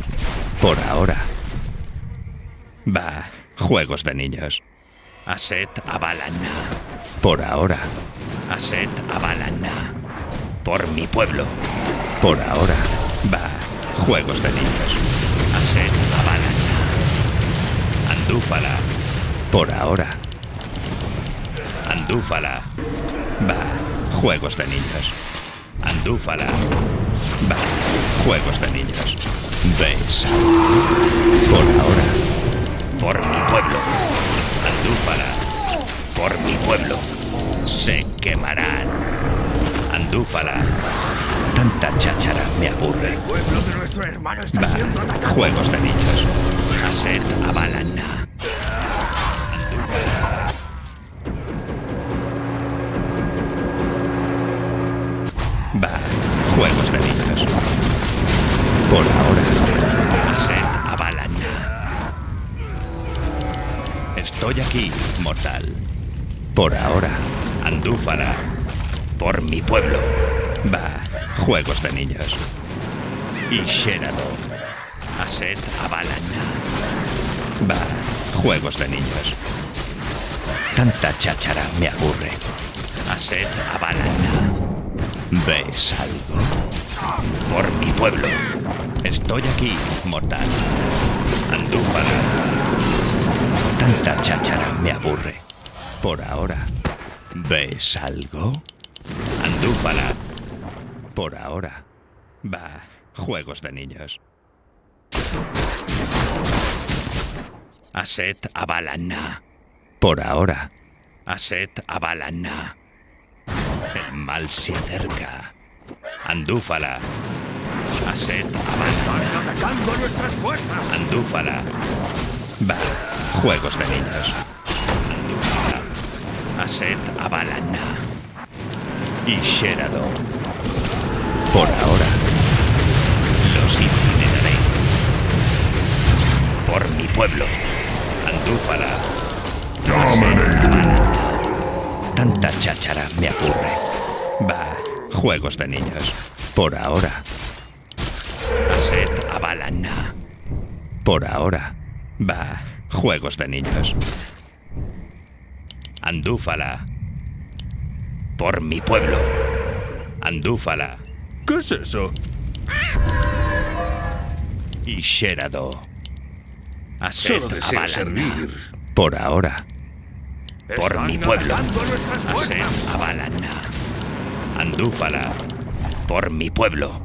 A: Por ahora. Bah, juegos de niños. Aset Abalana. Por ahora. Aset Abalana. Por mi pueblo. Por ahora. Bah, juegos de niños. Aset Abalana. Andúfala. Por ahora. Andúfala. Bah, juegos de niños. Andúfala. Bah, juegos de niños. ¿Veis? Por ahora. Por mi pueblo. Andúfala. Por mi pueblo. Se quemarán. Andúfala. Tanta cháchara me aburre.
C: El pueblo de nuestro hermano está
A: Bah,
C: siendo atacado.
A: juegos de niños. Aset Abalana. Andúfala. Bah, juegos de niños. Por ahora. Aset Abalana. Estoy aquí, mortal. Por ahora. Andúfala. Por mi pueblo. Bah, juegos de niños. Y Sherado. Aset Abalana. Bah, juegos de niños. Tanta cháchara me aburre. Aset Abalana. ¿Ves algo? Por mi pueblo. Estoy aquí, mortal. Andúfala. Tanta cháchara me aburre. Por ahora. ¿Ves algo? Andúfala. Por ahora. Bah, juegos de niños. Aset Abalana. Por ahora. Aset Abalana. El mal se acerca. Andúfala. Aset Abalana.
C: Están atacando nuestras fuerzas.
A: Andúfala. Bah, juegos de niños. Andúfala. Aset Abalana. Y Sherado. Por ahora. Los incineraré. Por mi pueblo. Andúfala. Aset Abalana. Tanta cháchara me aburre. Bah, juegos de niños. Por ahora. Aset Abalana. Por ahora. Bah, juegos de niños. Andúfala. Por mi pueblo. Andúfala.
C: ¿Qué es eso?
A: Y Sherado. Aset
C: Solo deseo
A: Abalana.
C: servir.
A: Por ahora. Por
C: Están
A: mi pueblo.
C: atacando nuestras
A: Aset
C: fuerzas.
A: Abalana. Andúfala. Por mi pueblo.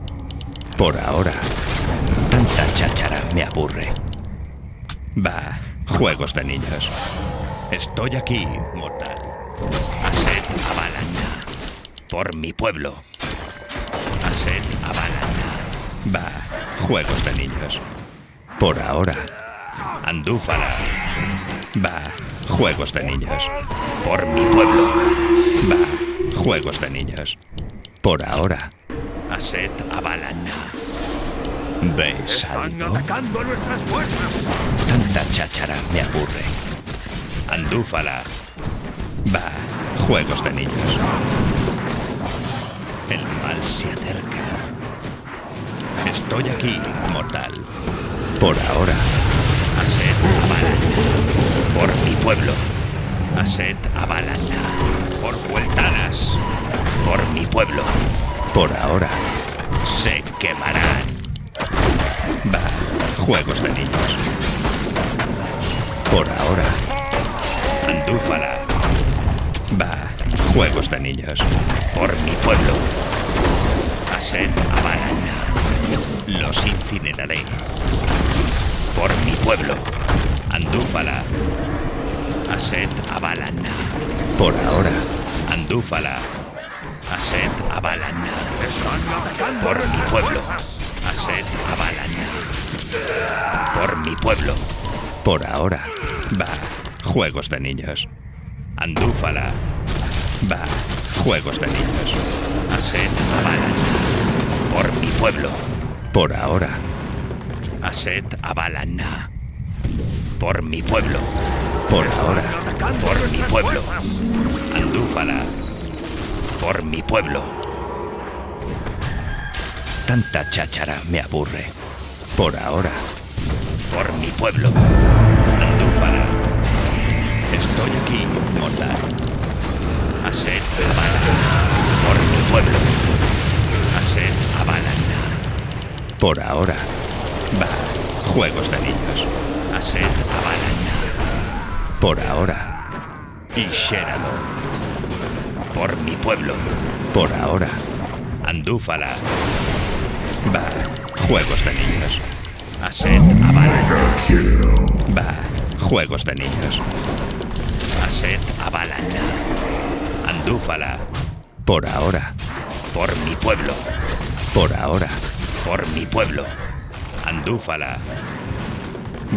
A: Por ahora. Tanta cháchara me aburre. Bah, juegos de niños. Estoy aquí, mortal. Aset Abalana. Por mi pueblo. Aset Abalana. Bah, juegos de niños. Por ahora. Andúfala. Bah, juegos de niños. Por mi pueblo. Bah, juegos de niños. Por ahora. Aset Abalana. ¿Ves
C: Están
A: algo?
C: atacando nuestras fuerzas.
A: Tanta cháchara me aburre. Andúfala. Va, juegos de niños. El mal se acerca. Estoy aquí, mortal. Por ahora. Aset Abalana. Por mi pueblo. Aset Abalana. Por Vueltanas. Por mi pueblo. Por ahora. Se quemarán. Va, juegos de niños. Por ahora. Andúfala. Va, juegos de niños. Por mi pueblo. Aset Abalana. Los incineraré. Por mi pueblo. Andúfala. Aset Abalana. Por ahora. Andúfala. Aset Abalana.
C: Están atacando
A: Por mi
C: nuestras
A: pueblo.
C: fuerzas.
A: Aset Abalana. Por mi pueblo. Por ahora. Va. Juegos de niños. Andúfala. Va. Juegos de niños. Aset Abalana. Por mi pueblo. Por ahora. Aset Abalana. Por mi pueblo. Por ahora.
C: Atacando
A: Por mi
C: nuestras
A: pueblo.
C: fuerzas.
A: Andúfala. Por mi pueblo. Tanta cháchara me aburre. Por ahora. Por mi pueblo. Andúfala. Estoy aquí, mortal. Aset Abalana. Por mi pueblo. Aset Abalana. Por ahora. Va. Juegos de niños. Aset Abalana. Por ahora. Y Sheradon. Por mi pueblo. Por ahora. Andúfala. Va. Juegos de niños. Aset Abalana. Va. Juegos de niños. Aset Abalana. Andúfala. Por ahora. Por mi pueblo. Por ahora. Por mi pueblo. Andúfala.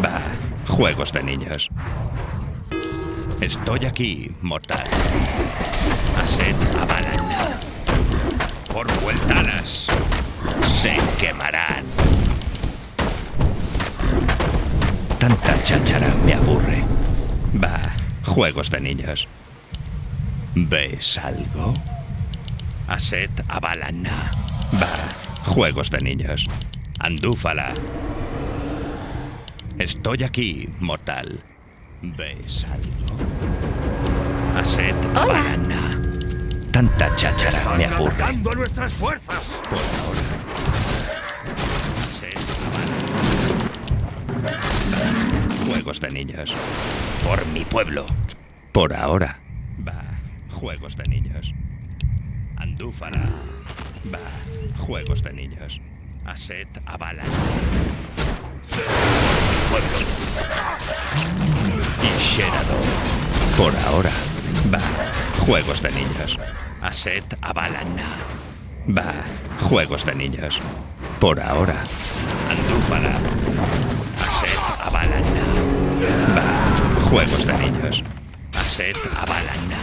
A: Va. Juegos de niños. Estoy aquí, mortal. Aset Abalana. Por Vueltanas. Se quemarán. Tanta cháchara me aburre. Va. Juegos de niños. ¿Ves algo? Aset Abalana. Va. Juegos de niños. Andúfala. Estoy aquí, mortal. ¿Ves algo? Aset Abalana. Tanta cháchara
C: Están
A: me aburre.
C: atacando nuestras fuerzas.
A: Por ahora. Aset Abalana. Juegos de niños. Por mi pueblo. Por ahora. Va. Juegos de niños. Andúfala. Va. Juegos de niños. Aset Abalana. Pueblo. Y Sheradon. Por ahora. Va. Juegos de niños. Aset Abalana. Va. Juegos de niños. Por ahora. Andúfala. Aset Abalana. Va. Juegos de niños. Aset Abalana.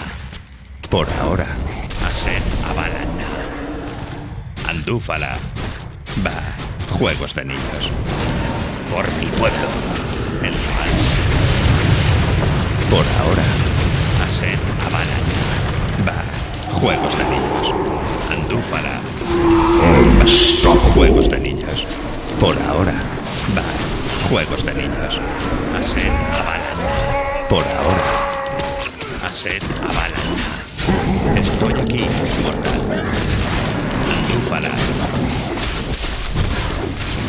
A: Por ahora. Aset Abalana. Andúfala. Va. Juegos de niños. Por mi pueblo. El mal. Por ahora. Aset Abalana. Va. Juegos de niños. Andúfala. Va. Juegos de niños. Por ahora. Va. Juegos de niños. Aset Abalana. Por ahora. Aset Abalana. Estoy aquí, mortal. Andúfala.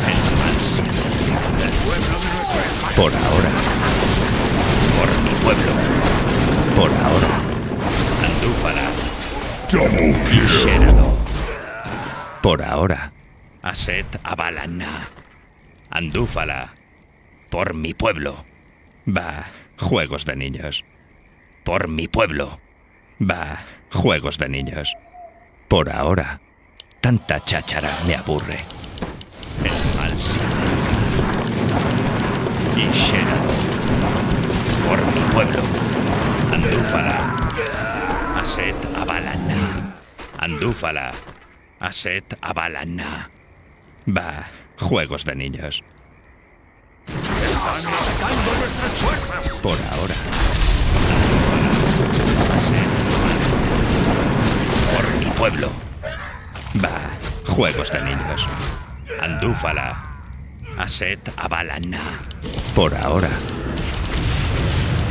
A: El mal se acerca.
C: El pueblo de nuestro hermano.
A: Por ahora. Por mi pueblo. Por ahora. Andúfala.
B: Double
A: Y
B: kill.
A: Sheradon. Por ahora. Aset Abalana. Andúfala. Por mi pueblo. Va. Juegos de niños. Por mi pueblo. Va. Juegos de niños. Por ahora. Tanta cháchara me aburre. El mal se acerca. Y Sheradon. Por mi pueblo. Andúfala. Aset Abalana. Andúfala. Aset Abalana. Va. juegos de niños.
C: Están atacando nuestras fuerzas.
A: Por ahora. Por mi pueblo. Va, juegos de niños. Andúfala. Aset Abalana. Por ahora.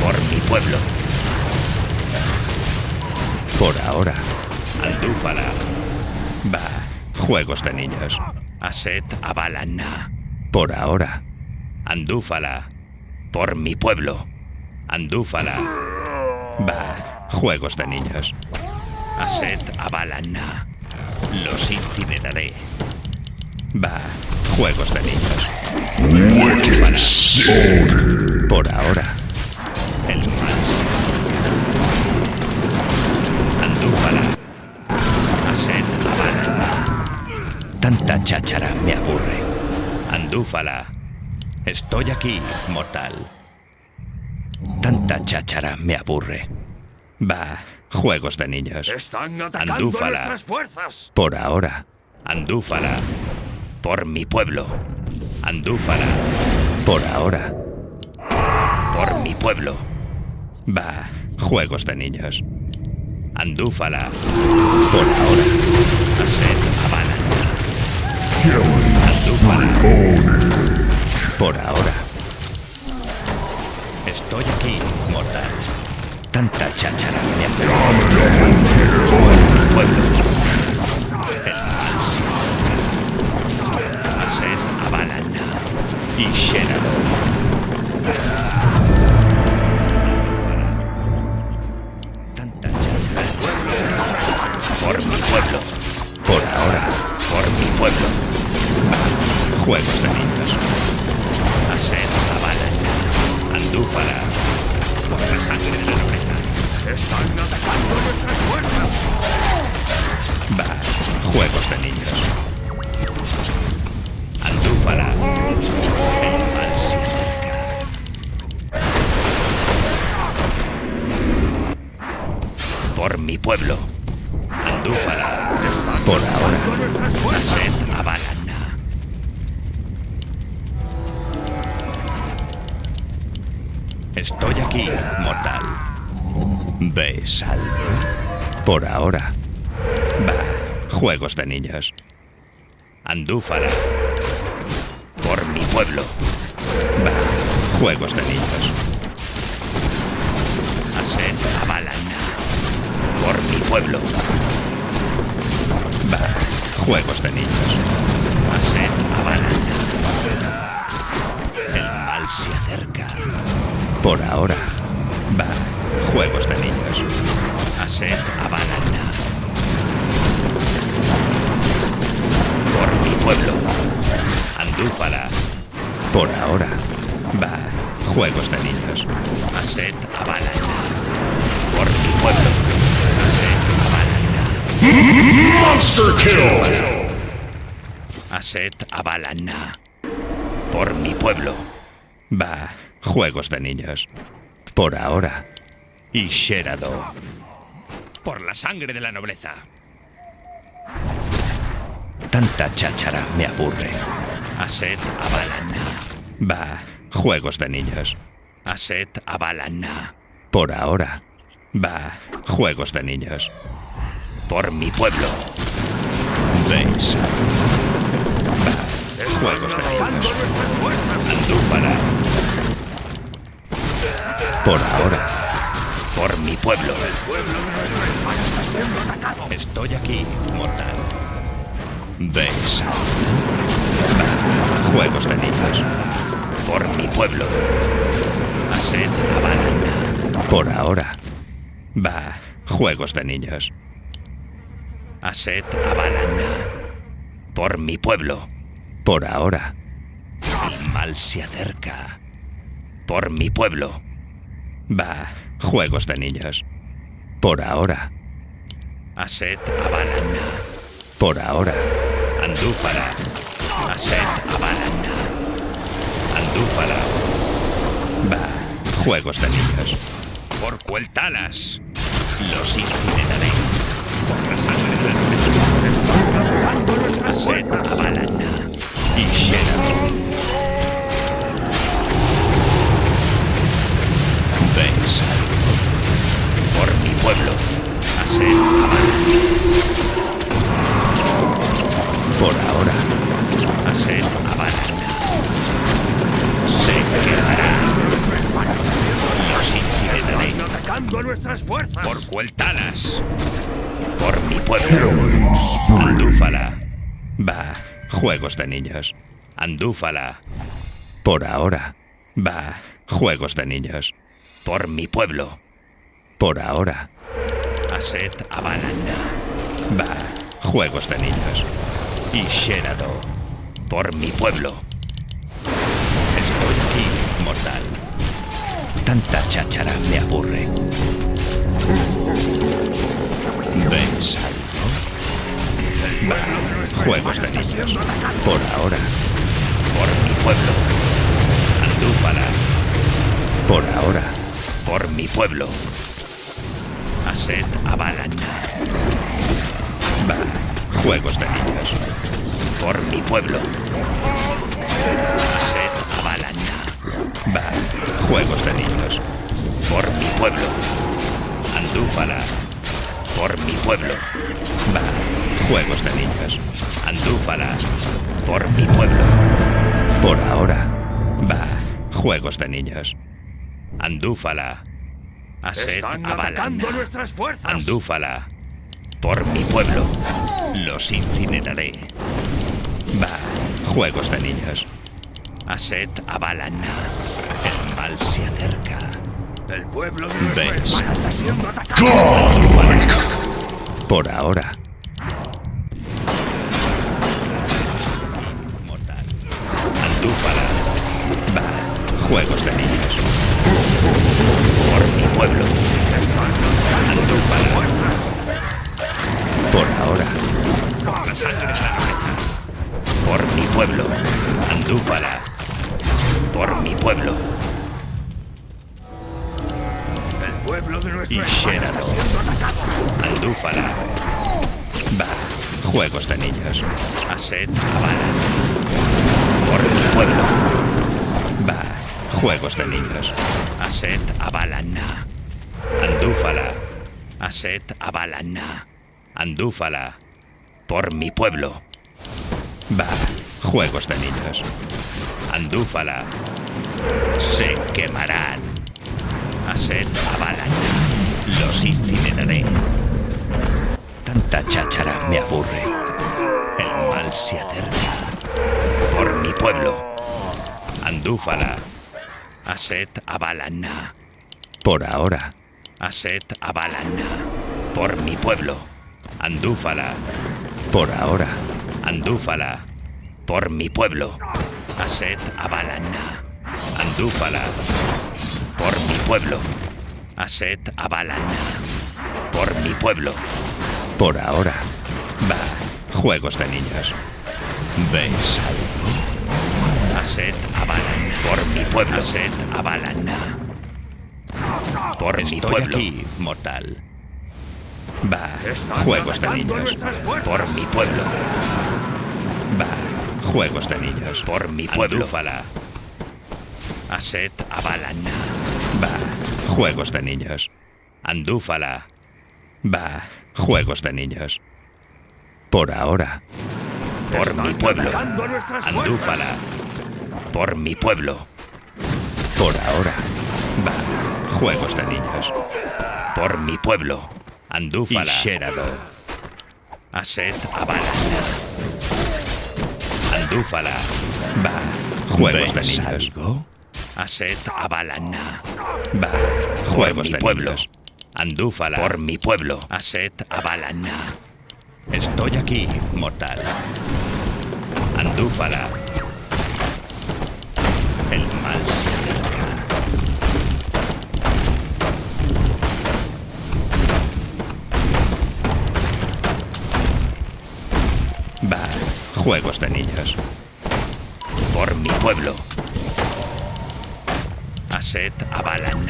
A: Por mi pueblo. Por ahora. Andúfala. Va, juegos de niños. Aset Abalana. Por ahora. Andúfala. Por mi pueblo. Andúfala. Va, juegos de niños. Aset Abalana. Los incineraré. Va, juegos de niños. Andúfala. Por ahora. El más. Andúfala. Aset Abalana. Tanta cháchara me aburre. Andúfala. Estoy aquí, mortal. Tanta cháchara me aburre. Va, juegos de niños.
C: Están atacando
A: Andúfala.
C: nuestras fuerzas.
A: Por ahora. Andúfala. Por mi pueblo. Andúfala. Por ahora. Por mi pueblo. Va, juegos de niños. Andúfala. Por ahora. Aset Abalana. Andúfala. Por ahora. Estoy aquí, mortal. Tanta cháchara me aburre. Mi pueblo. El mal. Aset Abalana. Y Shenado. Tanta cháchara. Por mi pueblo. Por ahora. Por mi pueblo. Juegos de niños. Aset Abalana. Andúfala. Por la sangre de la nobleza.
C: Están atacando nuestras fuerzas.
A: Va, juegos de niños. Andúfala. El mal se acerca. Por mi pueblo. Andúfala. Por ahora.
C: Nuestras fuerzas.
A: Aset Abalana. Estoy aquí, mortal. Ve, sal. Por ahora. Va, juegos de niños. Andúfala. Por mi pueblo. Va, juegos de niños. Aset Abalana. Por mi pueblo. Va, juegos de niños. Aset Abalana. El mal se acerca. Por ahora. Va, juegos de niños. Aset Abalana. Por mi pueblo. Andúfala. Por ahora. Va, juegos de niños. Aset Abalana. Por mi pueblo. Aset Abalana.
B: Monster kill!
A: Aset Abalana. Por mi pueblo. Va, juegos de niños. Por ahora. Y Sherado. Por la sangre de la nobleza. Tanta cháchara me aburre. Aset Abalana. Va, juegos de niños. Aset Abalana. Por ahora. Va, juegos de niños. Por mi pueblo. Veis. Va, juegos de niños. Andúfala. Por ahora. Por mi pueblo. Estoy aquí, mortal. Veis. Va, juegos de niños. Por mi pueblo. Aset Abalana. Por ahora. Va, juegos de niños. Aset Abalana. Por mi pueblo. Por ahora. El mal se acerca. Por mi pueblo. Va, juegos de niños. Por ahora. Aset Abalana. Por ahora. Andúfala. Aset Abalana. Andúfala. Va, juegos de niños. Por Cueltalas. Los incineraré. Por la sangre de la nobleza. Aset Abalana. y Sheraton. ¿Ves algo? Por mi pueblo. Aset Abalan. Por ahora. Aset Abalan. Se quedará. Los incineraré.
C: Están atacando a nuestras fuerzas.
A: Por Cueltalas. Por mi pueblo. Andúfala. Va. Juegos de niños. Andúfala. Por ahora. Va. Juegos de niños. Por mi pueblo. Por ahora. Aset Abalan. Va. Juegos de niños. Y Sherado. Por mi pueblo. Estoy aquí, mortal. Tanta cháchara me aburre. ¿Ves algo? Va. Juegos de niños. Por ahora. Por mi pueblo. Andúfala. Por ahora. Por mi pueblo. Aset Abalan. Va. Juegos de niños. Por mi pueblo. Aset Abalan. Va. Juegos de niños. Por mi pueblo. Andúfala. Por mi pueblo. Va. Juegos de niños. Andúfala. Por mi pueblo. Por ahora. Va. Juegos de niños. Andúfala. Aset
C: Están
A: Abalan.
C: atacando a nuestras fuerzas.
A: Andúfala. Por mi pueblo. Los incineraré. Va. Juegos de niños. Aset Abalan. El mal se acerca.
C: El pueblo de nuestra
A: ¿Ves?
C: hermana está siendo atacado.
A: Por ahora. Mortal. Andúfala. Va. Juegos de niños. Por mi pueblo. Andúfala. Por ahora. La sangre de la cabeza. Por mi pueblo. Andúfala. Por mi pueblo.
C: El pueblo de
A: Y
C: nuestra hermana está
A: Sherado.
C: siendo atacado.
A: Andúfala. Va. Juegos de niños. Aset Abalan. Por mi pueblo. Va. Juegos de niños. Aset Abalan. Andúfala. Aset Abalan. Andúfala. Por mi pueblo. Va. Juegos de niños. Andúfala. Se quemarán. Aset Abalan. Los incineraré. Tanta cháchara me aburre. El mal se acerca. Por mi pueblo. Andúfala. Aset Abalan. Por ahora. Aset Abalan. Por mi pueblo. Andúfala. Por ahora. Andúfala. Por mi pueblo. Aset Abalan. Andúfala. Por mi pueblo. Aset Abalan. Por mi pueblo. Por ahora. Va. Juegos de niños. ¿Ves algo? Aset Abalan. Por mi pueblo. Aset Abalan. Por mi pueblo. Aquí, mortal. Va.
C: Están
A: Juegos de
C: atacando a
A: niños.
C: nuestras fuerzas.
A: Por mi pueblo. Va. Juegos de niños. Por mi pueblo. Andúfala. Aset Abalan. Va. Juegos de niños. Andúfala. Va. Juegos de niños. Por ahora. Por
C: Están
A: mi pueblo.
C: atacando a nuestras fuerzas.
A: Andúfala. Por mi pueblo. Por ahora. Va. Juegos de niños. Por mi pueblo. Andúfala. Y Sherado. Aset Abalan. Andúfala. Va. Juegos de niños. Algo? Aset Abalan. Va. Juegos de niños. Andúfala. Por mi pueblo. Aset Abalan. Estoy aquí, mortal. Andúfala. El mal se acerca. Va. Juegos de niños. Por mi pueblo. Aset Abalan.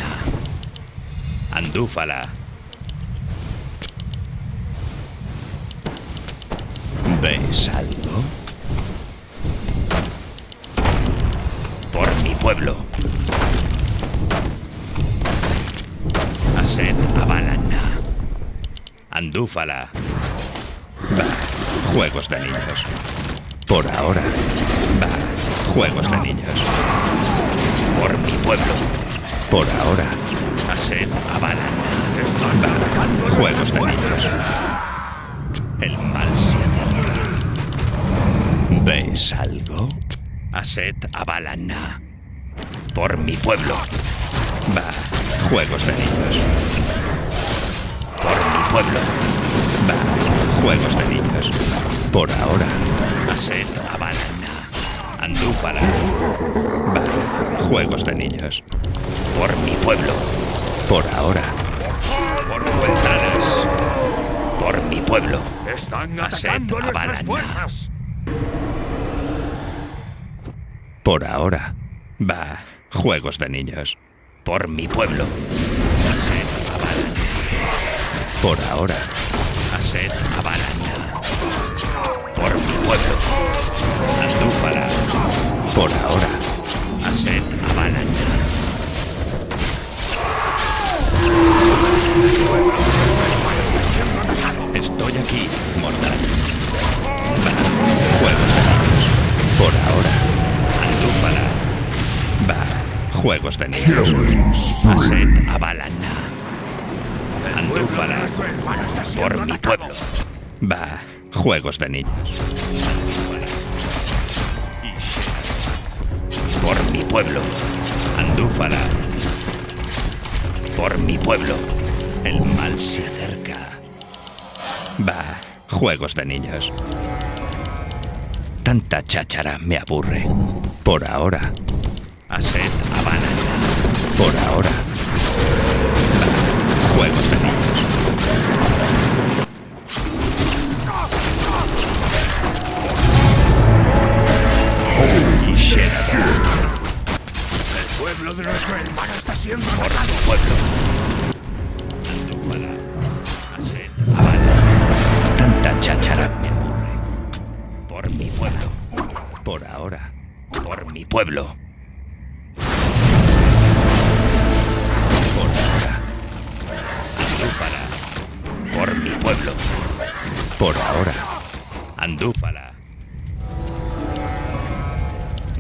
A: Andúfala. ¿Ves algo? pueblo. Aset Abalana. Andúfala. Bah, juegos de niños. Por ahora. Bah, juegos de niños. Por mi pueblo. Por ahora. Aset Abalana. Bah, juegos de niños. El mal se acerca. ¿Ves algo? Aset Abalana. Por mi pueblo. Bah, juegos de niños. Por mi pueblo. Bah, juegos de niños. Por ahora. Aset Abalana. Andúfala. Bah, juegos de niños. Por mi pueblo. Por ahora. Por ventanas. Por mi pueblo.
C: Están
A: Aset
C: atacando nuestras
A: Abalana.
C: fuerzas.
A: Por ahora. Bah, juegos de niños. Por mi pueblo. Aset Abalana. Por ahora. Aset Abalana. Por mi pueblo. Andúfala. Por ahora. Aset Abalana. Estoy aquí, mortal. Bah, juegos de niños. Por ahora. Andúfala. Bah, juegos de niños. Aset Abalana. Andúfala.
C: Nuestro hermano está siendo
A: Por mi
C: atacado.
A: pueblo. Bah, juegos de niños. Por mi pueblo. Andúfala. Por mi pueblo. El mal se acerca. Bah, juegos de niños. Tanta cháchara me aburre. Por ahora. Aset Abalana. Por ahora. Bah, juegos de niños. Y Sheraton.
C: El pueblo de nuestro hermano está siendo
A: Por
C: atacado.
A: mi pueblo. Andúfala. Aset Abalana. Tanta cháchara me aburre. Por mi pueblo. Por ahora. Por mi pueblo. Por ahora. Andúfala. Por mi pueblo. Por ahora. Andúfala.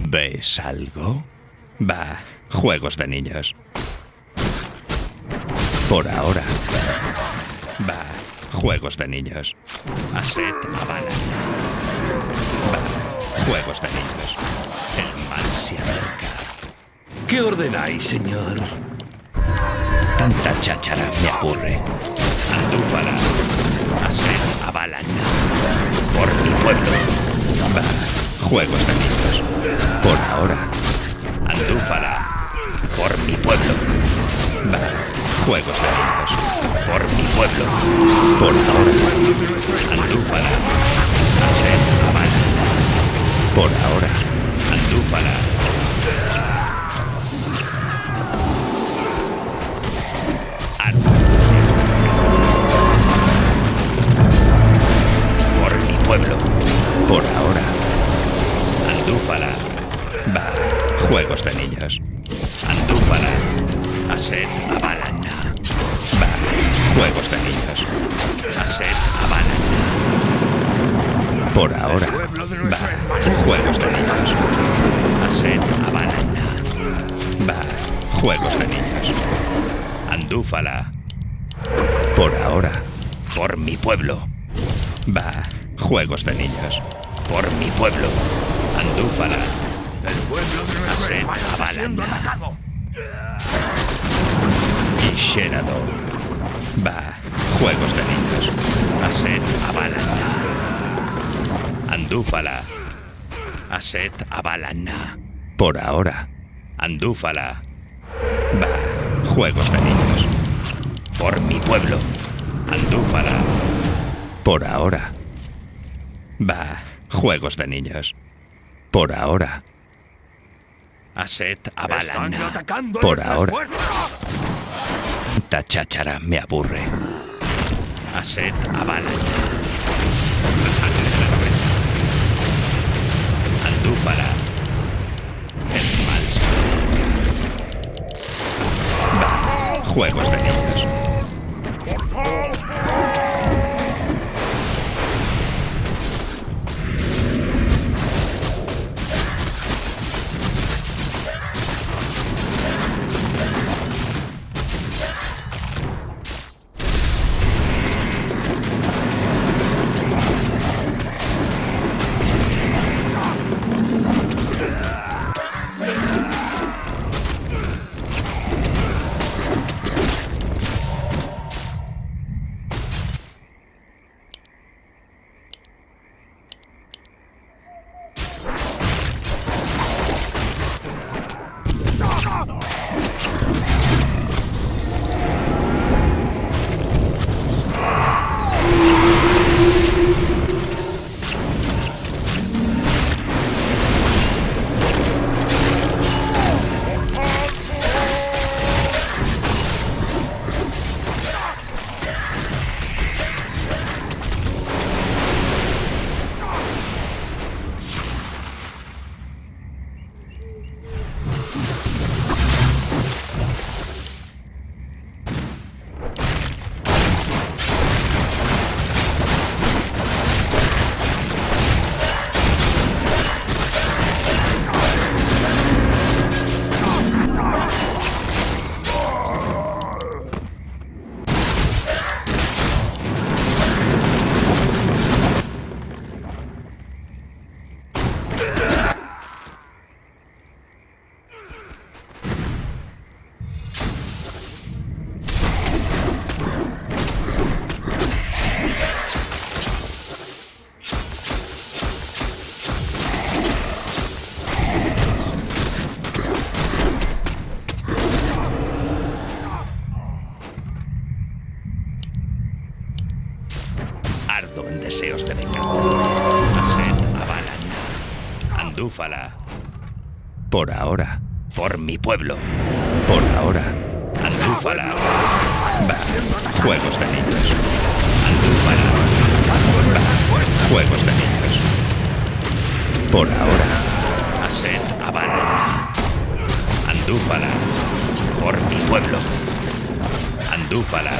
A: ¿Ves algo? Bah, juegos de niños. Por ahora. Bah, juegos de niños. Aset Abalana. Bah, juegos de niños. El mal se acerca.
D: ¿Qué ordenáis, señor?
A: Tanta cháchara me aburre. Andúfala. Aset Abalana. Por mi pueblo. Bah, juegos de niños. Por ahora. Andúfala. Por mi pueblo. Bah, juegos de niños. Por mi pueblo. Por ahora. Andúfala. Aset Abalana. Por ahora. Andúfala. Por mi pueblo. Por ahora. Andúfala. Bah, juegos de niños. Andúfala. Aset Abalana. Bah, juegos de niños. Aset Abalana. Por ahora. Bah, juegos de niños. Aset Abalana. Bah, juegos de niños. Andúfala. Por ahora. Por mi pueblo. Bah, juegos de niños. Por mi pueblo. Andúfala.
C: El pueblo de nuestro
A: Aset
C: hermano está siendo
A: Abalana.
C: atacado.
A: Y Sheraton. Bah, juegos de niños. Aset Abalana. Andúfala. Aset Abalana. Por ahora. Andúfala. Bah, juegos de niños. Por mi pueblo. Andúfala. Por ahora. Bah, juegos de niños. Por ahora. Aset
C: Están
A: Abalana.
C: atacando
A: Por
C: nuestras
A: ahora.
C: fuerzas.
A: Tanta cháchara me aburre. Aset Abalana. Andúfala. El mal se Juegos de niños. Ardo en deseos de venganza. Aset Avalan. Andúfala. Por ahora. Por mi pueblo. Por ahora. Andúfala. Va. Juegos de niños. Andúfala. Va. Juegos de niños. Por ahora. Aset Avalan. Andúfala. Por mi pueblo. Andúfala.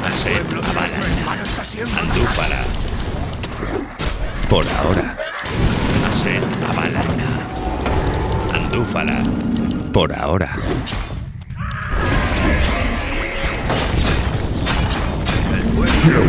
A: Aset Avalan. Andúfala. Por ahora. Aset Avalan. Andúfala. Por ahora.
C: El pueblo